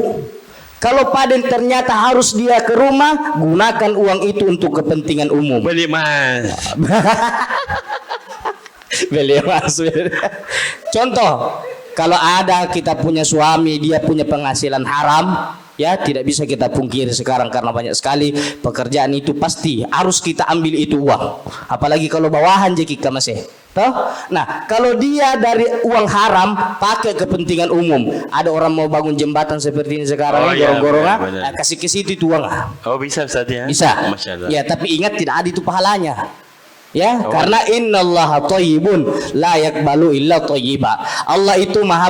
Kalau Paden ternyata harus dia ke rumah, gunakan uang itu untuk kepentingan umum. Beli Mas. Beli Mas. Contoh, kalau ada kita punya suami, dia punya penghasilan haram, ya tidak bisa kita pungkiri sekarang karena banyak sekali pekerjaan itu pasti harus kita ambil itu uang. Apalagi kalau bawahan je kita masih. Toh? Nah, kalau dia dari uang haram pakai kepentingan umum, ada orang mau bangun jembatan seperti ini sekarang, gorong-gorongan, kasih ke situ itu uang. Oh, bisa Ustaz ya? Bisa. Masya Allah. Ya, tapi ingat tidak ada itu pahalanya. Ya, karena innallaha thayyibun la yaqbalu illa thayyiba. Allah itu maha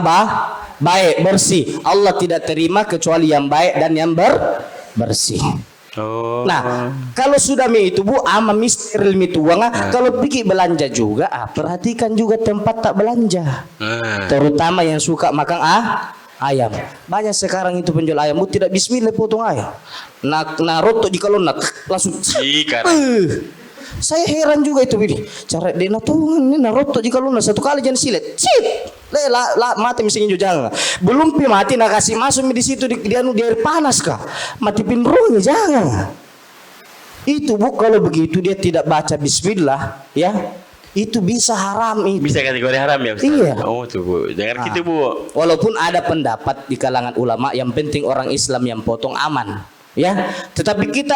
baik, bersih. Allah tidak terima kecuali yang baik dan yang bersih. Oh. Nah, kalau sudah itu, Bu, ama misteri itu uang, kalau pergi belanja juga, perhatikan juga tempat tak belanja. Terutama yang suka makan ayam. Banyak sekarang itu penjual ayam, Bu, tidak bismillah potong ayam. Nah roto jika lo langsung. Saya heran juga itu, Bini. Cara dia natungan ini naroto jika lu satu kali jangan silet. Cip. Mati misalnya jangan. Belum mati nak kasih masuk di situ di air panas kah? Mati pinrungnya jangan. Itu Bu, kalau begitu dia tidak baca bismillah, ya, itu bisa haram itu. Bisa kategori haram ya Ustaz? Iya. Oh tuh Bu, jangan gitu Bu. Walaupun ada pendapat di kalangan ulama yang penting orang Islam yang potong aman, ya. Tetapi kita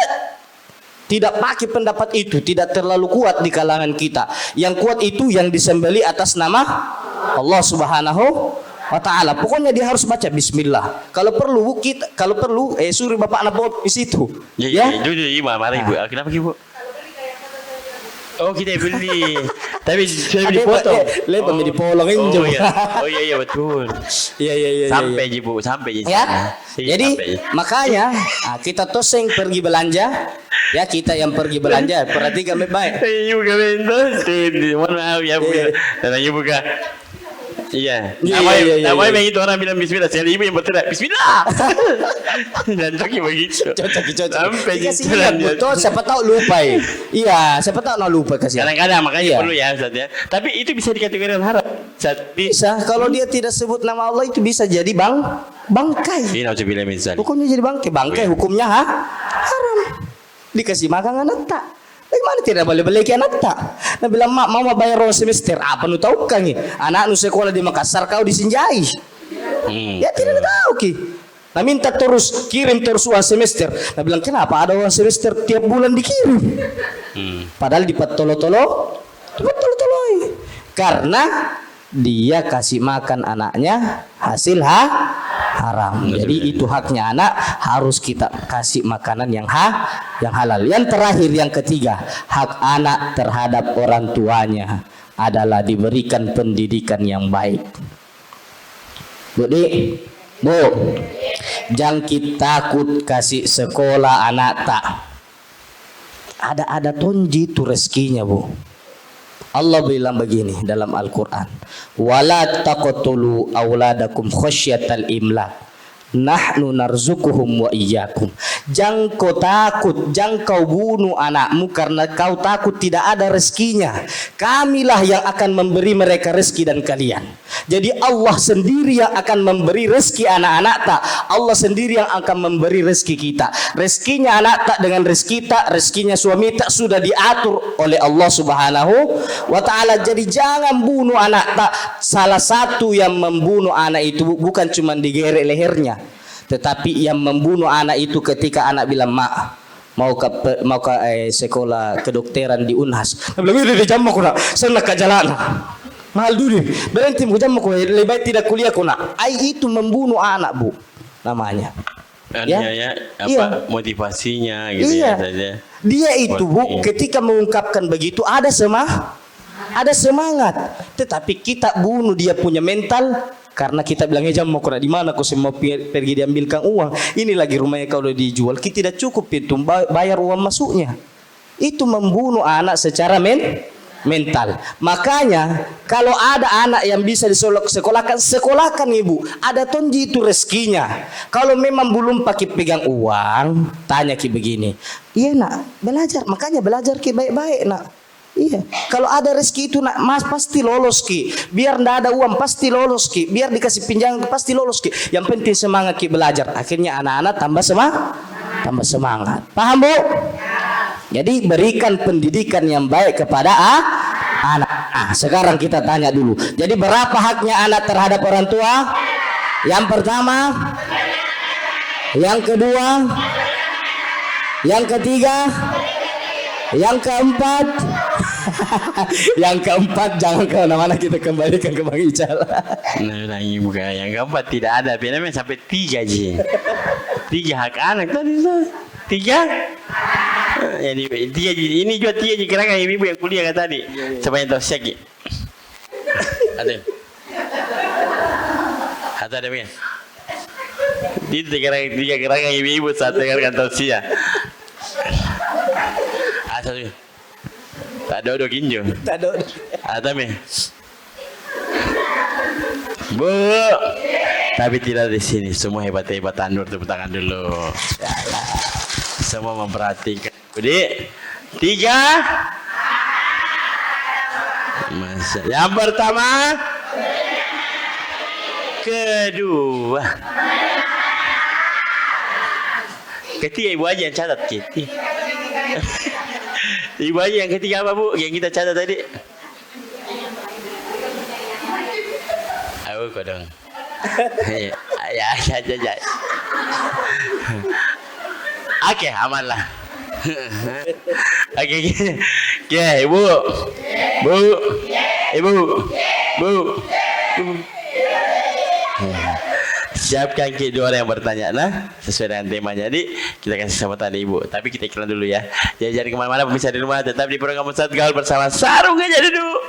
tidak pakai pendapat itu, tidak terlalu kuat di kalangan kita. Yang kuat itu yang disembeli atas nama Allah Subhanahu wa taala. Pokoknya dia harus baca bismillah. Kalau perlu suruh bapak anak bawa di situ. Ya, jujur Ibu, mari Bu. Kenapa Bu? Oh kita beli, tapi sudah dipotong. Lepas dipolongin oh, juga. iya. Oh iya betul. Iya. Sampai ji Bu, sampai ji. Ya. Jadi makanya kita toseng pergi belanja. Ya kita yang pergi belanja, perhatikan baik-baik. Ibu kami mohon maaf ya Bu. Dan Ibu kak. Iya. Namanya begitu orang bilang bismillah, saya ibu yang berteriak bismillah. Dan Coki begitu. Cocok. Sampai Dikasih ingat betul, siapa tahu lupa ya. Iya, siapa tahu lupa kasih. Kadang-kadang makanya perlu ya Ustaz ya. Tapi itu bisa dikategorikan haram. Bisa, kalau dia tidak sebut nama Allah itu bisa jadi bangkai. Ini harus bilang misal. Hukumnya jadi bangkai hukumnya haram. Dikasih makan anak tak. Bagaimana tidak boleh beli anak tak? Nah bilang mak mau bayar uang semester apa nu tahu kan ni? Anak nu sekolah di Makassar kau disinjai. Ya tidak tahu ki. Nah minta terus kirim terus uang semester. Nah bilang kenapa ada uang semester tiap bulan dikirim? Padahal di tolo-tolo. Karena dia kasih makan anaknya hasil haram. Jadi itu haknya anak, harus kita kasih makanan yang halal. Yang terakhir, yang ketiga, hak anak terhadap orang tuanya adalah diberikan pendidikan yang baik. Bu, jangan kita takut kasih sekolah anak tak. Ada tonji itu rezekinya Bu. Allah bilang begini dalam Al-Quran, wala taqtulu auladakum khasyatal imlak, nahnu narzukuhum wa iyyakum. Jangan kau takut, jangan kau bunuh anakmu karena kau takut tidak ada rezekinya. Kamilah yang akan memberi mereka rezeki dan kalian. Jadi Allah sendiri yang akan memberi rezeki anak-anak tak. Allah sendiri yang akan memberi rezeki kita. Rezekinya anak tak dengan rezeki tak, rezekinya suami tak sudah diatur oleh Allah Subhanahu wa taala. Jadi jangan bunuh anak tak. Salah satu yang membunuh anak itu bukan cuma digerek lehernya, tetapi yang membunuh anak itu ketika anak bilang mak mau ke sekolah kedokteran di Unhas. Dia bilang ini jam aku nak, saya nak ke jalan. Mahal dulu, berhenti mau jam aku, lebih baik tidak kuliah aku nak. Itu membunuh anak Bu, namanya. Apa motivasinya gitu ya saja. Dia itu Bu, ketika mengungkapkan begitu ada semangat, tetapi kita bunuh dia punya mental. Karena kita bilangnya jam mau kena di mana, kau semua pergi diambilkan uang. Ini lagi rumahnya kalau dijual, kita tidak cukup itu bayar uang masuknya. Itu membunuh anak secara mental. Makanya kalau ada anak yang bisa sekolahkan Ibu. Ada tonji itu rezekinya. Kalau memang belum pakai pegang uang, tanya ki begini. Iya nak, belajar. Makanya belajar ki baik-baik nak. Iya, kalau ada rezeki itu nak mas pasti lolos ki. Biar ndak ada uang pasti lolos ki. Biar dikasih pinjaman pasti lolos ki. Yang penting semangat ki belajar. Akhirnya anak-anak tambah semangat. Paham Bu? Jadi berikan pendidikan yang baik kepada anak. Sekarang kita tanya dulu. Jadi berapa haknya anak terhadap orang tua? Yang pertama, yang kedua, yang ketiga, yang keempat. Yang keempat jangan ke mana-mana, kita kembalikan ke Bang Ical. Nah, bukan yang keempat tidak ada. Biasanya sampai 3 ji. 3 hak anak tadi 3. Jadi 3 ji. Ini juga 3 ji kerana ibu yang kuliah kan tadi. Siapa yang tahu siapa? Ada punya. Itu 3 kerana ibu saat dengarkan tausiah. Satu. Tak ada kinjo. Tak ada. Ada me. Bu. Tapi tidak di sini. Semua hebat-hebat Anur, tepuk tangan dulu. Semua memperhatikan. Budi. 3. Masa. Yang pertama. Kedua. Ketiga ibu aja yang catat. Ibu Haji yang ketiga apa Bu? Yang kita catat tadi? Aku kodong. Ya. Oke, aman lah. Oke, Ibu. Siapkan kedua orang yang bertanya nah sesuai dengan temanya. Jadi kita kasih kesempatan Ibu. Tapi kita iklan dulu ya. Jangan kemana-mana pemirsa di rumah. Tetap di program Ustadz Gaul bersama Sarung Gajah Duduk.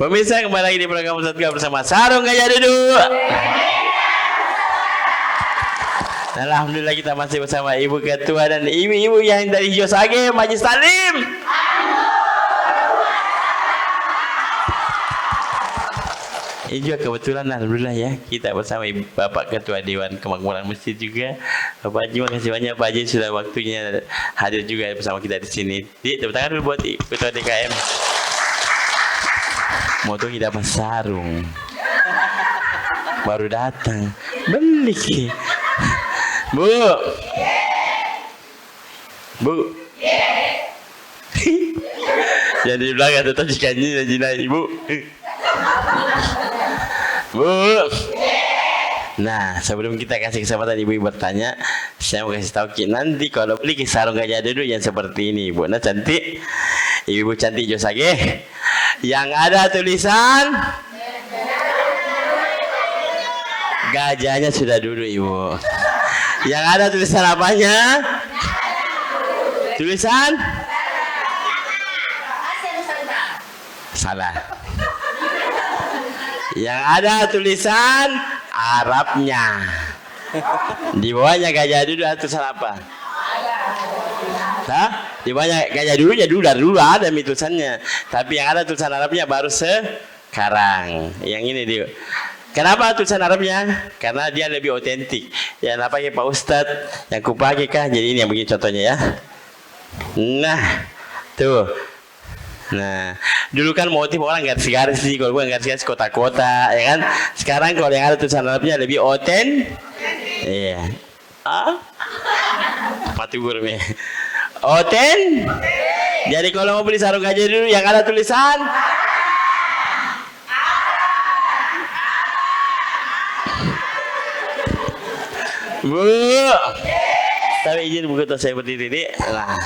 Pemirsa kembali lagi di program Ustadz Gaul bersama Sarung Gajah Duduk. Alhamdulillah kita masih bersama Ibu Ketua dan ibu-ibu yang dari Josage Majelis Taklim. Ini juga kebetulan alhamdulillah ya kita bersama Ibu Bapak Ketua Dewan Kemakmuran Masjid juga. Bapak Haji makasih banyak Pak Haji sudah waktunya hadir juga bersama kita di sini. Tepuk tangan dulu buat Ketua DKM. Moto kita apa sarung baru datang beli Bu jadi di belakang tetap dikanyi dan Ibu Bu. Nah sebelum kita kasih kesempatan ibu-ibu bertanya, saya mau kasih tahu nanti kalau beli sarung gajah duduk yang seperti ini Bu. Nah cantik, ibu-ibu cantik Josage yang ada tulisan gajahnya sudah duduk Ibu. Yang ada tulisan apanya? Tulisan? Salah. Yang ada tulisan Arabnya. Di bawahnya gajah duduk ada tulisan apa? Hah? Di bawahnya gajah dulu ada tulisannya. Tapi yang ada tulisan Arabnya baru sekarang. Yang ini dia. Kenapa tulisan Arabnya? Karena dia lebih otentik. Yang pakai Pak Ustadz, yang kupakai kan. Jadi ini yang begini contohnya ya. Nah, tuh. Nah, dulu kan motif orang garis-garis sih. Kalau bukan garis-garis kota-kota, ya kan. Sekarang kalau yang ada tulisan Arabnya lebih otentik. Iya. Mati gurme. Oten. Jadi kalau mau beli sarung gajah dulu yang ada tulisan Bu. Tapi izin Bu Ketua saya berdiri nih. Nah.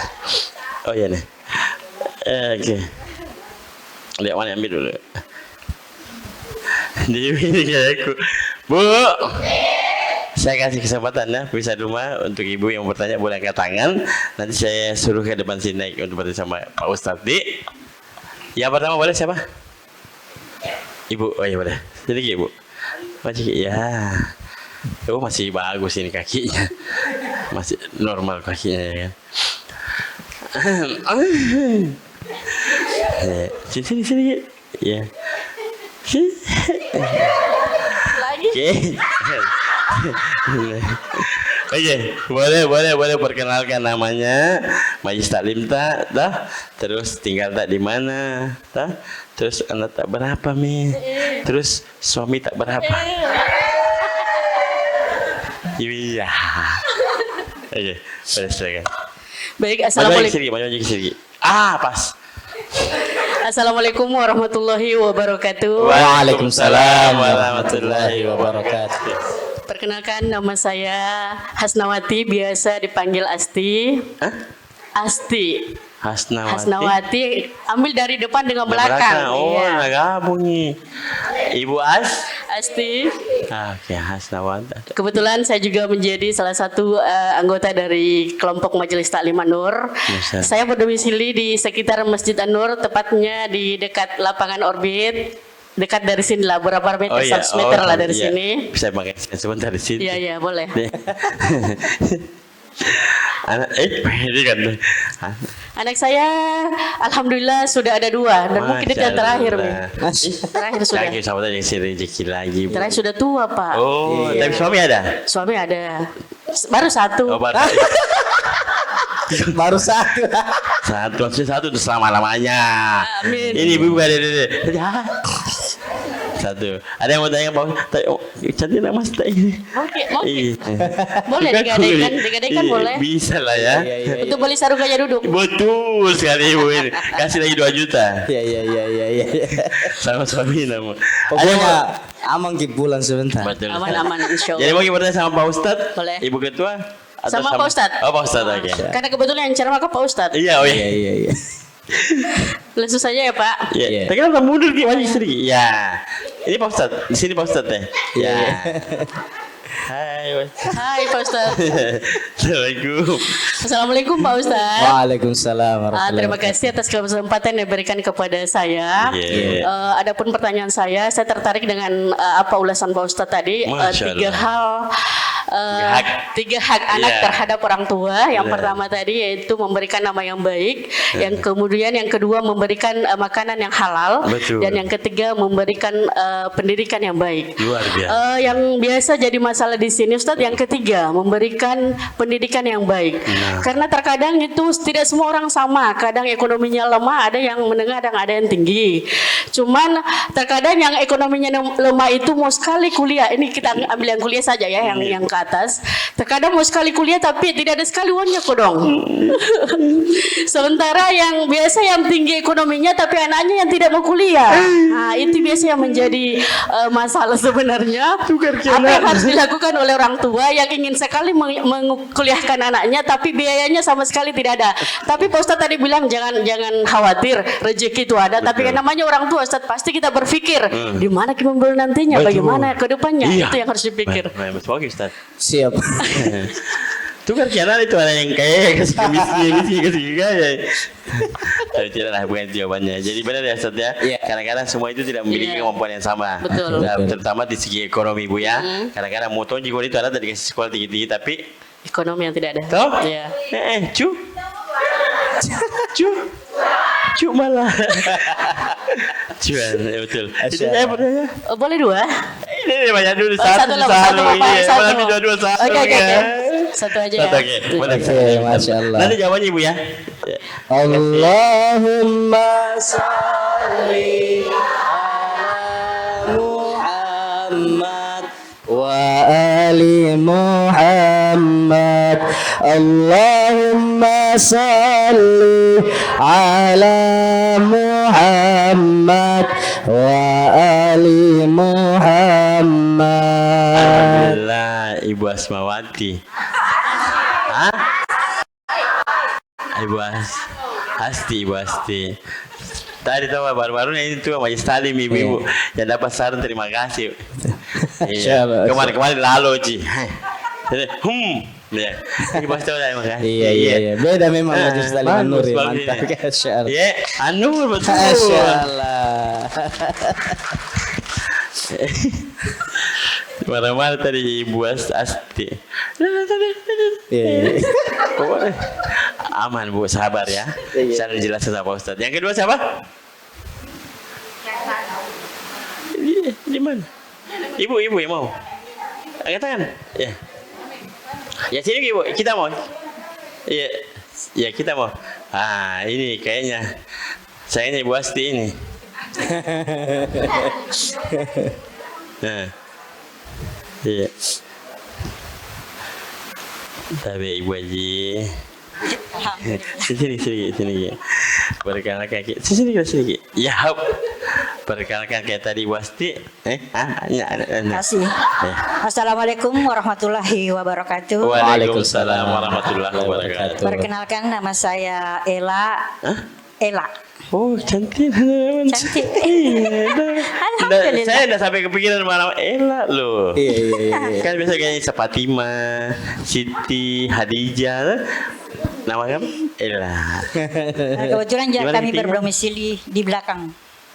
Oh iya nih. Oke. Lihat mana ambil dulu. Di sini aku. Bu. Saya kasih kesempatan ya, bisa di rumah untuk ibu yang bertanya boleh angkat tangan. Nanti saya suruh ke depan sini naik untuk bertanya sama Pak Ustadz. Yang pertama boleh siapa? Ibu, oh iya boleh. Jadi Ibu. Masih ya. Oh masih bagus ini kakinya. Masih normal kakinya ya. Sini. Ya. Lagi. Oke, boleh perkenalkan namanya, Majelis Taklim tak, dah. Terus tinggal tak di mana, tak. Terus anak tak berapa mi, terus suami tak berapa. Iya. Oke, boleh silakan. Baik, assalamualaikum. Maju sini. Pas. Assalamualaikum warahmatullahi wabarakatuh. Waalaikumsalam warahmatullahi wabarakatuh. Perkenalkan nama saya Hasnawati, biasa dipanggil Asti. Hah? Asti. Hasnawati. Hasnawati, ambil dari depan dengan belakang. Oh, Iya. gabung nih. Ibu Asti. Oke, Hasnawati. Kebetulan saya juga menjadi salah satu anggota dari kelompok Majelis Taklim An-Nur. Bisa. Saya berdomisili di sekitar Masjid An-Nur, tepatnya di dekat lapangan Orbit. Dekat dari sini lah, berapa meter, 100 meter lah dari sini. Bisa pakai sebentar di sini. Iya, boleh. Anak ini kan. Anak saya alhamdulillah sudah ada 2 dan mungkin itu yang terakhir nih. Terakhir sudah. Terakhir sama tadi si rezeki lagi. Bu. Terakhir sudah tua, Pak. Oh, tapi suami ada? Suami ada. Baru 1. Oh, baru. Baru 1. Maksudnya 1 untuk selama-lamanya. Amin. Ini ibu ada. 1. Ada yang mau tanya Pak? Oh, cantik nama saya ini. Oke. Iya. Boleh digadaikan boleh. Bisa lah ya. Untuk beli sarung gaya duduk. Betul sekali ibu ini. Kasih lagi 2 juta. Iya. Sama suami nama. Pokoknya aman ke bulan sebentar. Betul. Aman insya Jadi Allah. mau bertanya sama Pak Ustadz? Boleh. Ibu ketua? Atau Sama Pak Ustadz? Oh Pak Ustadz, oke. Karena kebetulan yang ceramah Pak Ustadz. Iya, oh iya. Iya. Langsung saja ya Pak. Iya. Tapi kan mundur gimana sedikit? Ya. Ini Pak Ustadz. Di sini Pak Ustadz ya. Ya. Hai. Hai Pak Ustadz. Assalamualaikum. Assalamualaikum Pak Ustadz. Waalaikumsalam warahmatullahi Terima kasih atas kesempatan yang diberikan kepada saya. Iya. Adapun pertanyaan saya tertarik dengan apa ulasan Pak Ustadz tadi. Masya 3 Allah. hal. Tiga hak anak Iya. terhadap orang tua. Yang Iya. pertama tadi yaitu memberikan nama yang baik. Yang kemudian yang kedua memberikan makanan yang halal. Betul. Dan yang ketiga memberikan pendidikan yang baik. Luar biasa. Yang biasa jadi masalah di sini Ustadz yang ketiga memberikan pendidikan yang baik. Karena terkadang itu tidak semua orang sama. Kadang ekonominya lemah, ada yang menengah dan ada yang tinggi. Cuman terkadang yang ekonominya lemah itu mau sekali kuliah. Ini kita ambil yang kuliah saja ya, yang ke atas. Terkadang mau sekali kuliah tapi tidak ada sekali uangnya kok dong. Sementara yang biasa yang tinggi ekonominya tapi anaknya yang tidak mau kuliah. Nah, itu biasa yang menjadi masalah sebenarnya. Apa yang harus dilakukan oleh orang tua yang ingin sekali mengkuliahkan anaknya tapi biayanya sama sekali tidak ada. Tapi Pak Ustadz tadi bilang jangan khawatir, rezeki itu ada. Tapi yang namanya orang tua Ustadz pasti kita berpikir di mana kita membeli nantinya, Betul. bagaimana ke depannya. Iya. Itu yang harus dipikir. Bagus Ustaz. Siap. Tukar kianan itu ada yang kaya kasih kaya. Tapi tidaklah bukan jawabannya. Jadi benar ya Ustaz ya. Iya. Kadang-kadang semua itu tidak memiliki Iya. kemampuan yang sama. Betul. Nah, terutama di segi ekonomi Bu ya. Kadang-kadang motor juga itu ada dari kasih sekolah tinggi-tinggi tapi Ekonomi yang tidak ada. toh? Iya. Cu malah. Cuan, ya betul. Itu saya bertanya. Boleh 2? Ini banyak dulu Satu lah, satu Bapak, Iya, satu. malah dua satu. Oke. ya. Satu aja ya. Satu, oke. Boleh. Oke, Masya Allah. Nanti jawabannya Ibu ya. Allahumma salli ala Muhammad wa ali Muhammad. Allahumma salli ala Muhammad wa ali Muhammad. Alhamdulillah Ibu Asmawati. Hah? Ibu Asti. Tadi tahu baru-baru ini tuh Majelis Talim ibu-ibu yang dapat saran terima kasih. Iya. Insyaallah. Kemarin lalu Ji. Jadi, ya. Ini pasti tahu terima kasih. Iya. Beda memang Majelis Talim bagus, An-Nur. bagus Mantap. ini. Masya Allah. Iya, An-Nur betul. Masya Allah. Marah-marah tadi Ibu Asti. Iya. Pokoknya aman Bu, sabar ya. Saya jelaskan sama Pak Ustadz. Yang kedua siapa? Di mana? Ibu yang mau. Angkat tangan. Ya. Ya sini Ibu, kita mau. Iya. Ya kita mau. Ah, ini kayaknya sayangnya Ibu Asti ini. Nah. Iya. Tapi Ibu Haji. Sini. Perkenalkan kayak sini. Ya, hop. Perkenalkan kayak tadi Ibu Asti. Kasih. Assalamualaikum warahmatullahi wabarakatuh. Waalaikumsalam warahmatullahi wabarakatuh. Perkenalkan nama saya Ela. Hah? Ela. Oh, cantik. Cantik. Alhamdulillah. Saya udah sampai kepikiran nama Ela loh. Iya. Kan biasa kayaknya Fatima, Siti, Hadijah. Nama kamu Ela. Nah, kebetulan Gimana kami meetingnya? berdomisili di belakang.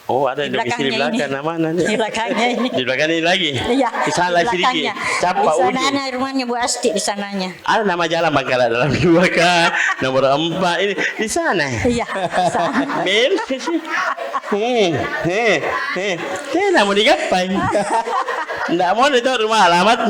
Oh, ada Di domisili belakangnya belakang mana nih? Di belakangnya ini. Di belakang ini lagi. Iya. Di sana di sedikit. belakangnya. Capa Di ujung. sananya rumahnya Bu Asti di sananya. Ada nama jalan Bangkalan dalam 2 kah? Nomor 4 ini di sana. Iya. di sana. Bel. Nah, mau digapai. Nggak mau itu rumah alamat.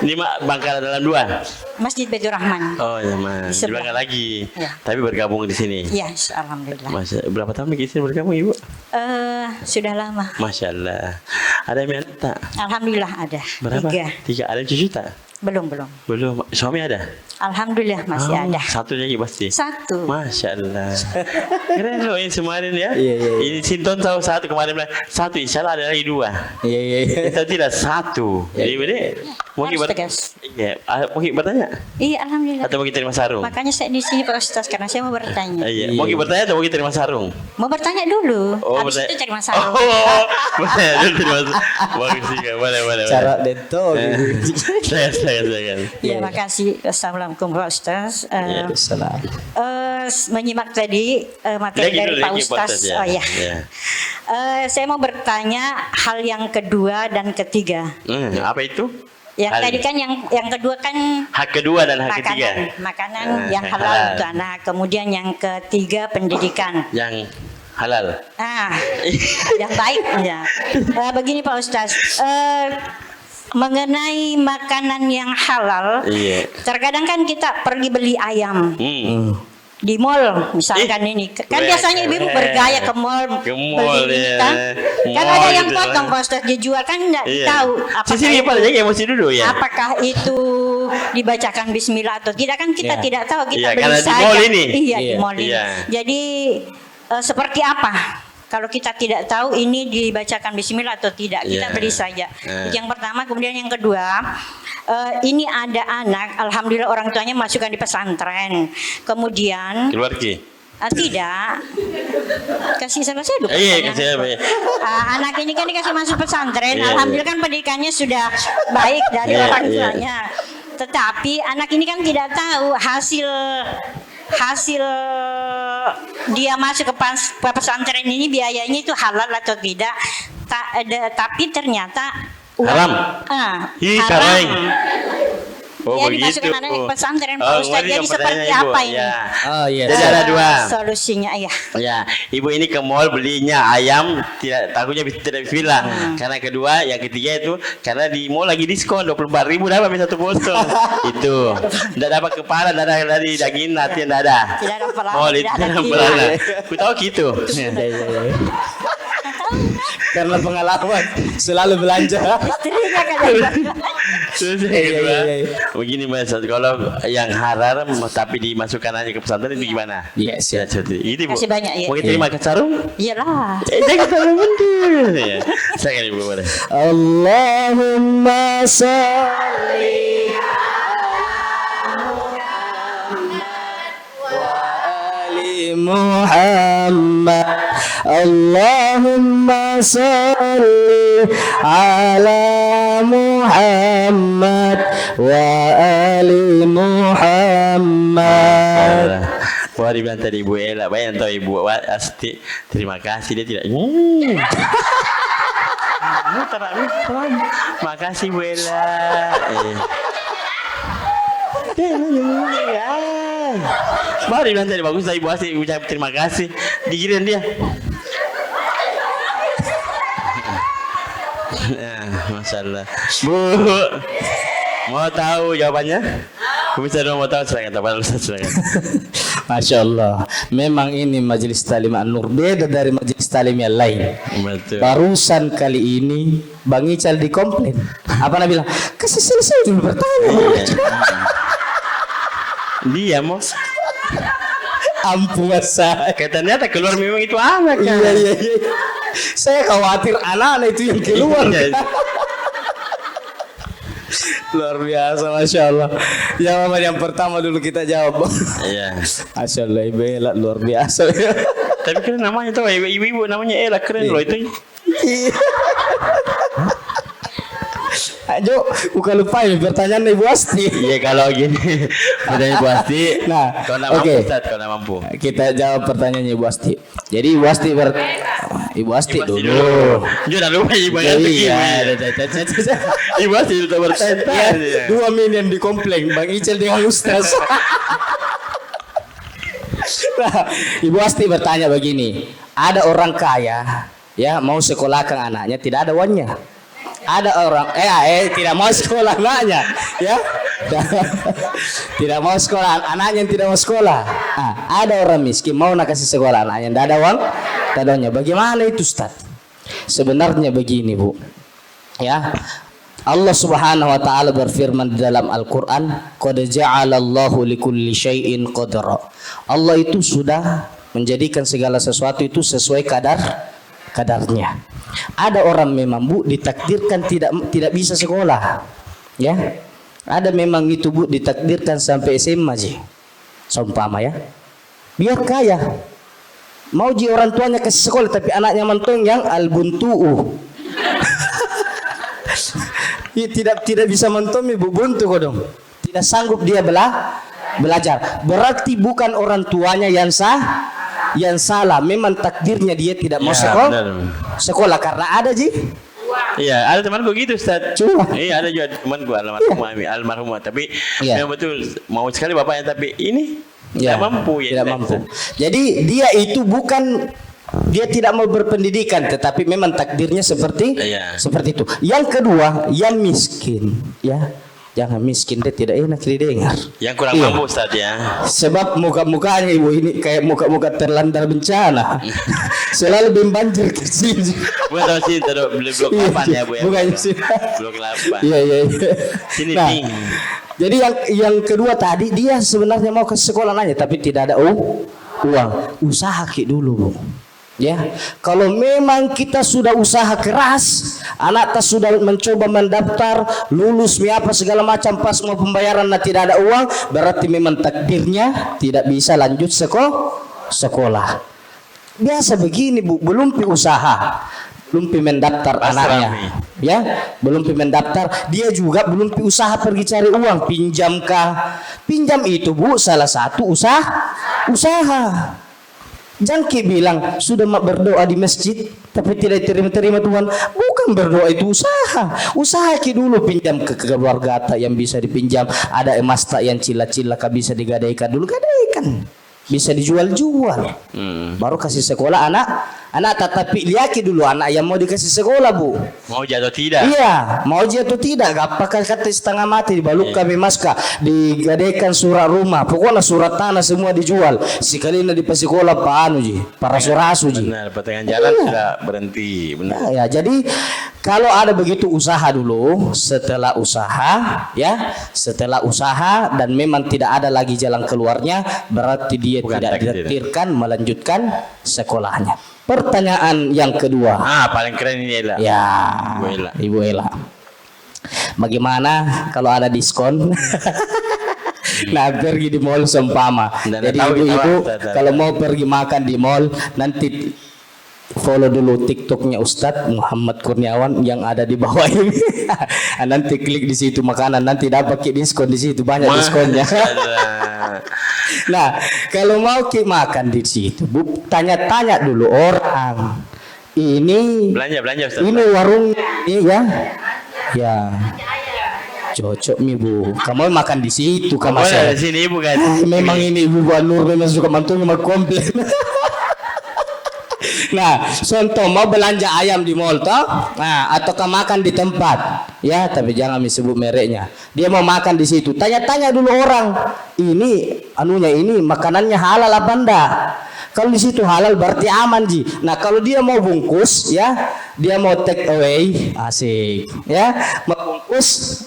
Ini Bangkalan dalam 2. Masjid Baitur Rahman. Oh ya mas, di sebelah. belakang lagi. Ya. Tapi bergabung di sini. Iya, alhamdulillah. Mas, berapa tahun di sini bergabung ibu? Sudah lama. Masya Allah. Ada yang tak? Alhamdulillah ada. Berapa? 3. 3. Ada yang cucu tak? Belum. Belum. Suami ada? Alhamdulillah masih ada. 1 lagi pasti. 1. Masya Allah. Keren loh ini kemarin ya. Iya. Ini Sinton tahu 1 kemarin bilang 1, insya Allah ada lagi 2. Iya. Kita tidak 1. Jadi ini mungkin Harus tegas. Iya, mungkin bertanya Iya, alhamdulillah. atau mungkin terima sarung? Makanya saya di sini Pak Ustaz karena saya mau bertanya. Iya. Mungkin bertanya atau mungkin terima sarung? Mau bertanya dulu. Oh, Habis bertanya. itu cari masalah. Oh, bertanya dulu terima sarung. Bagus juga. Boleh. Cara deto gitu. Saya. Ya, makasih. Assalamualaikum Pak Ustaz. Salam. Menyimak tadi materi dari Pak Ustaz. Oh ya. Saya mau bertanya hal yang kedua dan ketiga. Apa itu? Yang Hal- tadi kan yang kedua kan Hak kedua dan hak ketiga. makanan yang yang halal halal. untuk anak. Kemudian yang ketiga pendidikan. Yang halal. Yang baik ya. Begini Pak Ustaz. Mengenai makanan yang halal, Iya. terkadang kan kita pergi beli ayam di mall misalkan ini kan Keren, biasanya ibu keren. bergaya ke mall Ke mall, beli ya. kan kan Mall ada yang gitu potong lah. Pak Ustaz dijual kan nggak Iya. tahu Sini pada jadi emosi dulu ya. apakah itu dibacakan bismillah atau tidak kan kita Iya. tidak tahu kita Iya, beli karena di saja mall ini. iya di Iya. mall ini Iya. jadi seperti apa kalau kita tidak tahu ini dibacakan bismillah atau tidak kita Iya. beli saja itu yang pertama. Kemudian yang kedua, ini ada anak alhamdulillah orang tuanya masukkan di pesantren kemudian Keluar ki. tidak kasih selesai dulu Iya, pertanyaan. kasih apa ya? Anak ini kan dikasih masuk pesantren Iya, alhamdulillah kan pendidikannya sudah baik dari Iya, orang iya. tuanya tetapi anak ini kan tidak tahu hasil dia masuk ke pesantren ini biayanya itu halal atau tidak tapi ternyata Haram. Ih, haram. kareng. Oh, Dia begitu. dimasukkan anak ke pesantren Pak Ustaz. ngerti Jadi pertanyaannya, seperti Ibu. apa ini? Ya. Oh iya. Jadi ada 2. Solusinya ya. Ya, ibu ini ke mall belinya ayam tidak takutnya tidak bismillah. Karena kedua, yang ketiga itu karena di mall lagi diskon 24.000 dapat satu potong. Itu. Tidak dapat kepala dari daging nanti tidak ada. Tidak ada kepala, Mall tidak itu ada tidak kepala. pernah. Ku tahu gitu. Karena pengalaman selalu belanja. Istrinya kadang Terus yang kedua, Iya. begini mas, kalau yang haram tapi dimasukkan aja ke pesantren itu gimana? Yes, Ya, ya. seperti itu bu. Kasih banyak, ya. Mungkin terima ke sarung? iyalah. Jangan terlalu mundur. Ya. Saya kan ibu boleh. Allahumma salli ali Muhammad. Allahumma salli ala Muhammad wa ali Muhammad. Wah dibilang tadi Ibu Ella, bayang tahu Ibu Asti, terima kasih dia tidak. Makasih Bu Ella. Baru dibilang tadi bagus tadi Ibu Asti ucap terima kasih. Dikirim dia. Masya Allah. Bu, mau tahu jawabannya? Bisa dong mau tahu silakan. Masya Allah. Memang ini majelis talim An-Nur beda dari majelis talim yang lain. Betul. Barusan kali ini Bang Ical dikomplain. Apa nak bilang? Kasih selesai dulu bertanya. Dia mau. Ampun saya. Ternyata keluar memang itu anak kan. Iya. Saya khawatir anak-anak itu yang keluar. Luar biasa, Masya Allah. Jawaban yang pertama dulu kita jawab. Iya. Masya Allah, Ibu Ella luar biasa. Tapi kan namanya tuh ibu-ibu namanya Ella keren loh itu. Jo, bukan lupa ya pertanyaan Ibu Asti. Iya kalau gini, pertanyaan Ibu Asti. Nah, kalau nggak oke. mampu, Ustaz, kalau nggak mampu. Kita jawab pertanyaannya Ibu Asti. Jadi Ibu Asti Ibu Asti dulu. Jangan lupa Ibu Jadi Asti. ya, Ibu Asti itu bertanya. ya, 2 minion di komplain Bang Icel dengan Ustaz. Nah, Ibu Asti bertanya begini, ada orang kaya ya mau sekolahkan anaknya tidak ada uangnya. Ada orang tidak mau sekolah anaknya ya. Tidak mau sekolah anaknya yang tidak mau sekolah. Nah, ada orang miskin mau nak kasih sekolah anaknya tidak ada uang, tidak ada uangnya. Bagaimana itu Ustaz? Sebenarnya begini Bu. Ya. Allah Subhanahu wa taala berfirman di dalam Al-Qur'an, "Qad ja'alallahu likulli syai'in qadra." Allah itu sudah menjadikan segala sesuatu itu sesuai kadarnya. Ada orang memang Bu ditakdirkan tidak bisa sekolah. Ya. Ada memang itu Bu ditakdirkan sampai SMA aja. Seumpama ya. Biar kaya. Mau orang tuanya kasih sekolah tapi anaknya mentong yang albuntu'u. Ya, tidak bisa mentomi buntu kok dong. Tidak sanggup dia belajar. Berarti bukan orang tuanya yang salah. Memang takdirnya dia tidak mau sekolah karena ada Ji. Iya, ada temanku gitu Ustaz. Iya, ada juga temanku almarhumah tapi memang betul mau sekali bapaknya tapi ini tidak mampu ya. Tidak mampu. Jadi dia itu bukan dia tidak mau berpendidikan tetapi memang takdirnya seperti itu. Yang kedua, yang miskin ya. Jangan miskin, dia tidak enak didengar. Yang kurang mampu Ustaz ya. Sebab muka-mukanya Ibu ini kayak muka-muka terlandar bencana. Selalu banjir ke sini. Bukan tahu sih blok 8 ya Bu ya. Bukan sih. Blok 8. Iya. Sini Nah, ting. jadi yang kedua tadi dia sebenarnya mau ke sekolah aja tapi tidak ada uang. Usaha dulu Bu. Ya, kalau memang kita sudah usaha keras, anak tas sudah mencoba mendaftar, lulus apa segala macam pas mau pembayaran tidak ada uang, berarti memang takdirnya tidak bisa lanjut sekolah. Biasa begini Bu, belum usaha, belum mendaftar anaknya, ya, belum mendaftar, dia juga belum usaha pergi cari uang, pinjam itu Bu salah satu usaha. Jangan bilang sudah berdoa di masjid tapi tidak terima Tuhan. Bukan berdoa itu usaha dulu, pinjam ke keluarga yang bisa dipinjam. Ada emas tak yang cila-cila bisa digadaikan dulu, gadaikan, bisa dijual-jual. Baru kasih sekolah anak tapi lihat dulu anak yang mau dikasih sekolah Bu mau jatuh tidak. Iya, mau jatuh tidak, apakah kata setengah mati dibaluk kami maska, digadaikan surat rumah, pokoknya surat tanah semua dijual. Sekali di sekolah para surasu ji. Benar, pertengahan jalan sudah berhenti. Benar. Nah, ya, jadi kalau ada begitu usaha dulu, setelah usaha dan memang tidak ada lagi jalan keluarnya, berarti dia tidak ditakdirkan melanjutkan sekolahnya. Pertanyaan yang kedua. Paling keren ini Ella. Ya, Ibu Ella. Bagaimana kalau ada diskon? Nah, pergi di mall seumpama. Jadi ibu-ibu kalau mau pergi makan di mall, nanti follow dulu TikToknya Ustadz Muhammad Kurniawan yang ada di bawah ini. Nanti klik di situ makanan, nanti dapat diskon di situ, banyak diskonnya. Nah, kalau mau makan di situ, Bu, tanya-tanya dulu orang. Ini belanja Ustaz. Ini warung ini ya. Cocok nih Bu. Kamu makan di situ kamu di sini bukan. Memang ini Ibu Nur memang suka mantunya mau komplain. Nah, contoh mau belanja ayam di mall toh, ataukah makan di tempat, ya, tapi jangan disebut mereknya. Dia mau makan di situ, tanya-tanya dulu orang, ini makanannya halal apa enggak? Kalau di situ halal berarti aman ji. Nah kalau dia mau bungkus ya, dia mau take away, asik ya, mau bungkus,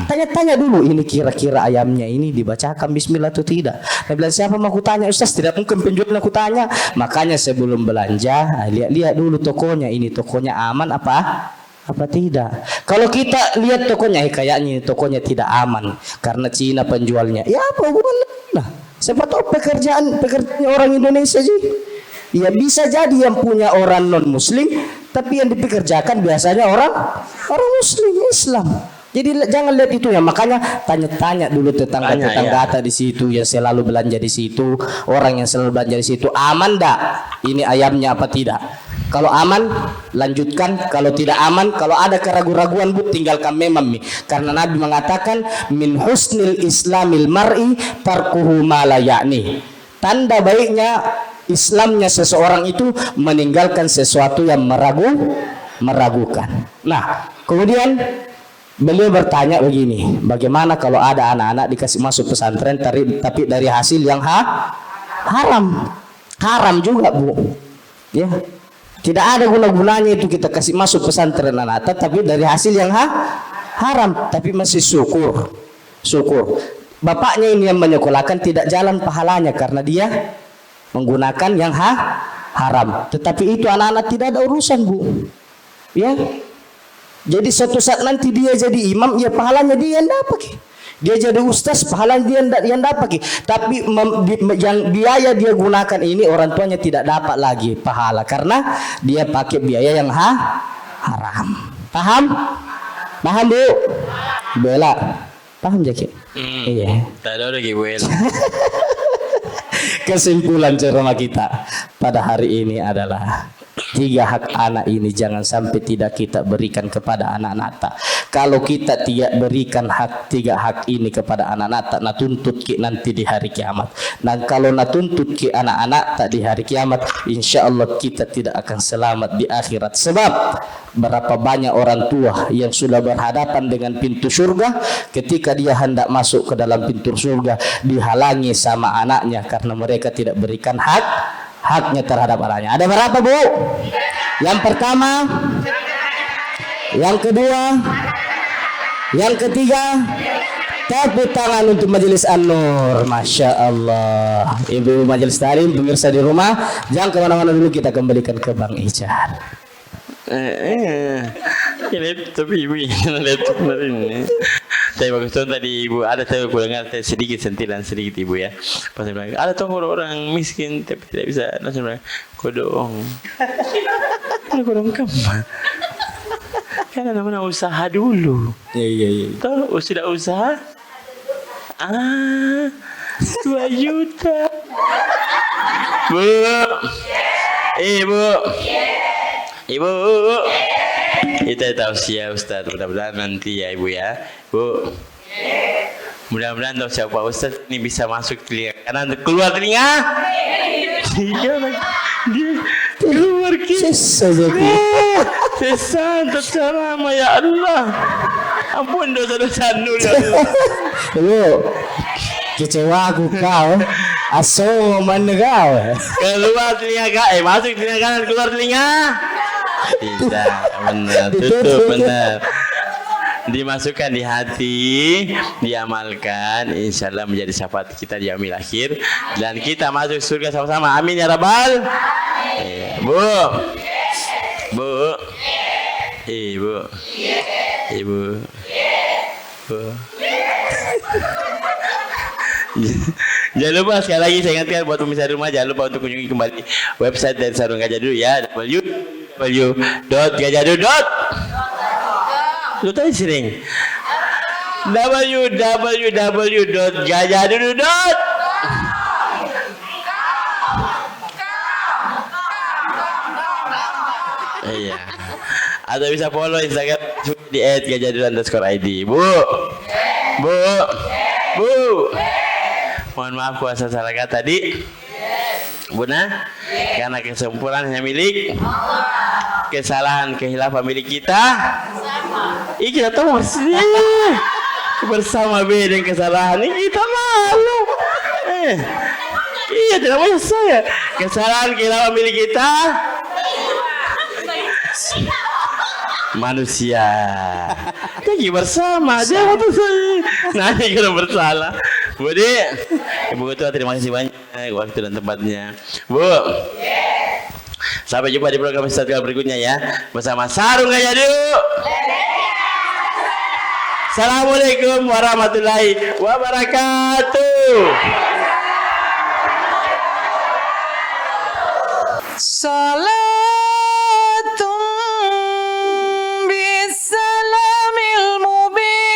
tanya-tanya dulu ini kira-kira ayamnya ini dibacakan Bismillah atau tidak. Nah bilang siapa mau kutanya Ustaz, tidak mungkin penjualnya kutanya. Makanya sebelum belanja lihat-lihat dulu tokonya, ini tokonya aman apa tidak. Kalau kita lihat tokonya kayaknya tokonya tidak aman karena Cina penjualnya, ya apa hubungannya? Nah siapa tahu pekerjaan orang Indonesia sih. Ya bisa jadi yang punya orang non muslim, tapi yang dipekerjakan biasanya orang muslim Islam. Jadi jangan lihat itu ya, makanya tanya-tanya dulu tetangga-tetangga ya. di situ yang selalu belanja di situ, orang yang selalu belanja di situ, aman dak? Ini ayamnya apa tidak? Kalau aman, lanjutkan. Kalau tidak aman, kalau ada keraguan-raguan, bu, tinggalkan memang. Karena Nabi mengatakan min husnil islamil mar'i tarkuhu ma la ya'ni. Tanda baiknya Islamnya seseorang itu meninggalkan sesuatu yang meragukan. Nah, kemudian beliau bertanya begini, bagaimana kalau ada anak-anak dikasih masuk pesantren tapi dari hasil yang haram? Haram juga, bu. Ya, tidak ada guna-gunanya itu kita kasih masuk pesantren anak tapi dari hasil yang haram, tapi masih syukur. Bapaknya ini yang menyekolahkan tidak jalan pahalanya karena dia menggunakan yang haram. Tetapi itu anak-anak tidak ada urusan, bu. Ya. Jadi suatu saat nanti dia jadi imam, ya pahalanya dia yang dapat. Dia jadi ustaz, pahalanya dia yang dapat. Tapi yang biaya dia gunakan ini orang tuanya tidak dapat lagi pahala karena dia pakai biaya yang haram. Paham? Paham, bu? Bela. Paham, Jaki? Iya. Tak ada lagi Bela. Kesimpulan ceramah kita pada hari ini adalah 3 hak anak ini jangan sampai tidak kita berikan kepada anak-anak. Kalau kita tidak berikan 3 hak ini kepada anak-anak, nak tuntut ki nanti di hari kiamat. Dan kalau nak tuntut ki anak-anak tak di hari kiamat, insya Allah kita tidak akan selamat di akhirat. Sebab berapa banyak orang tua yang sudah berhadapan dengan pintu surga, ketika dia hendak masuk ke dalam pintu surga dihalangi sama anaknya karena mereka tidak berikan haknya terhadap anaknya. Ada berapa, bu? Yang pertama, yang kedua, yang ketiga. Tepuk tangan untuk Majelis An-Nur. Masya Allah. Ibu Majelis Taklim, pemirsa di rumah, jangan kemana-mana dulu, kita kembalikan ke Bang Ican. Tapi ibu yang laptop ini. Tapi bagus tuh tadi ibu ada tahu aku dengar sedikit sentilan sedikit ibu ya. Pas saya bilang ada tuh orang miskin tapi tidak bisa. Langsung bilang kodong. Kodong kamu. Karena namanya usaha dulu. Iya. Tahu sudah usaha? 2 juta. Bu. Ibu. Kita tausiah Ustaz, mudah-mudahan nanti ya ibu ya, bu. Mudah-mudahan tausiah Pak Ustaz ini bisa masuk telinga kanan, keluar telinga. Dia keluar kiri. Sesat tercerama ya Allah. Ampun dosa-dosa nur ya Allah. Bu, kecewa aku kau. Asoman kau. Keluar telinga kanan, masuk telinga kanan, keluar telinga. Tidak, benar, tutup, benar. Dimasukkan di hati, diamalkan, insya Allah menjadi syafaat kita di yaumil akhir dan kita masuk surga sama-sama. Amin ya rabbal. Bu. Ibu. Jangan lupa sekali lagi saya ingatkan buat pemirsa di rumah, jangan lupa untuk kunjungi kembali website dari Sarung Gajah Dulu ya, www.gajahdu.com. Lu tadi sering www.gajahdu.com. Iya. Atau bisa follow Instagram di @gajahdu_id. Bu. Mohon maaf kuasa salah kata tadi. Buna, karena kesempurnaan hanya milik Allah. Kesalahan kehilafan milik kita. Kita tahu bersama beda dengan kesalahan ini kita malu. Iya, tidak boleh saya. Kesalahan kehilafan milik kita. Manusia. Jadi bersama dia waktu saya. Nanti kita bersalah. Budi, Ibu Ketua terima kasih banyak waktu dan tempatnya. Bu. Sampai jumpa di program Istiqlal berikutnya ya. Bersama Sarung Gajah Dulu. Assalamualaikum warahmatullahi wabarakatuh. Salatum bisalamil mubin.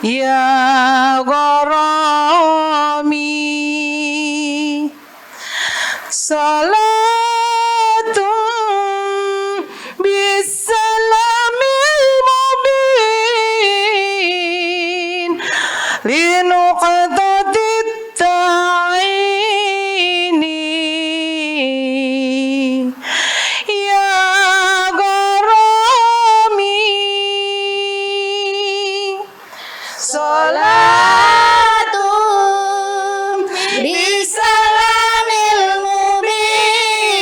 ya gharami salatun bisalamil mubin linuqtatit ta'ini ya gharami Salatun bisalamil mubin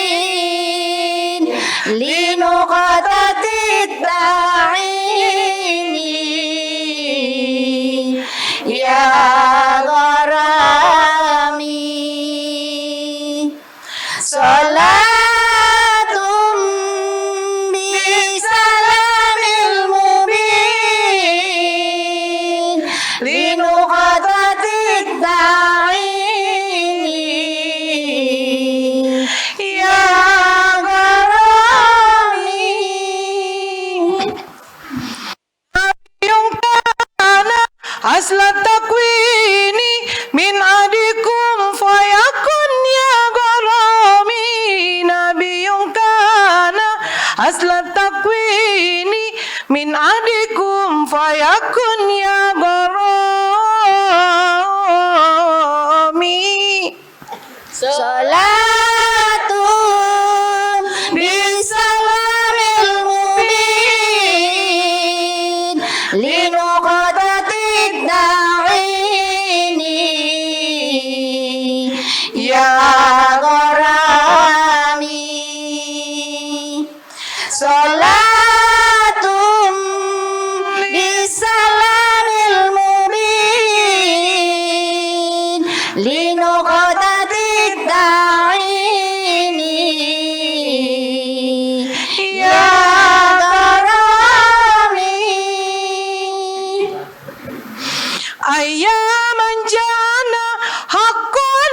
linuqtatit ta'ini ya gharami salatun bisalamil mubin linuqtatit ta'ini ya gharami yung kana asla takwini min adikum fayakun ya gharami nabiyun kana asla takwini min adikum fayakun ya gharami Salatun bisalamil mubin linuqtatit ta'ini ya gharami salatun bisalamil mubin linuqtatit ta'ini ya gharami ayaman jana hakun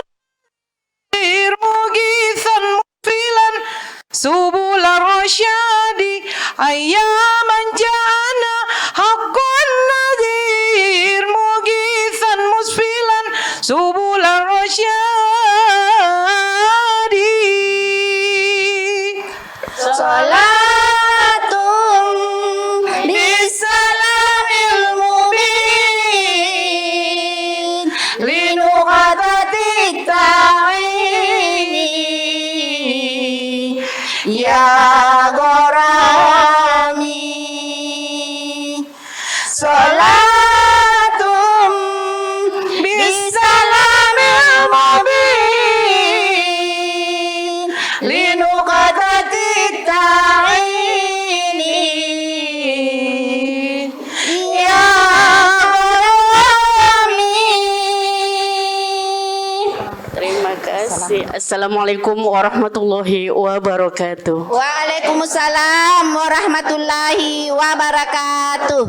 mugisan mufilan subul rasyadi ayaman jana hakun nadir mugisan musfilan subul rasyadi Salatun bisalamil mubin linuqtatit ta'ini ya gharami salatun bisalamil mubin linuqtatit ta'ini ya gharami. Terima kasih. Assalamualaikum warahmatullahi wabarakatuh. Waalaikumsalam warahmatullahi wabarakatuh.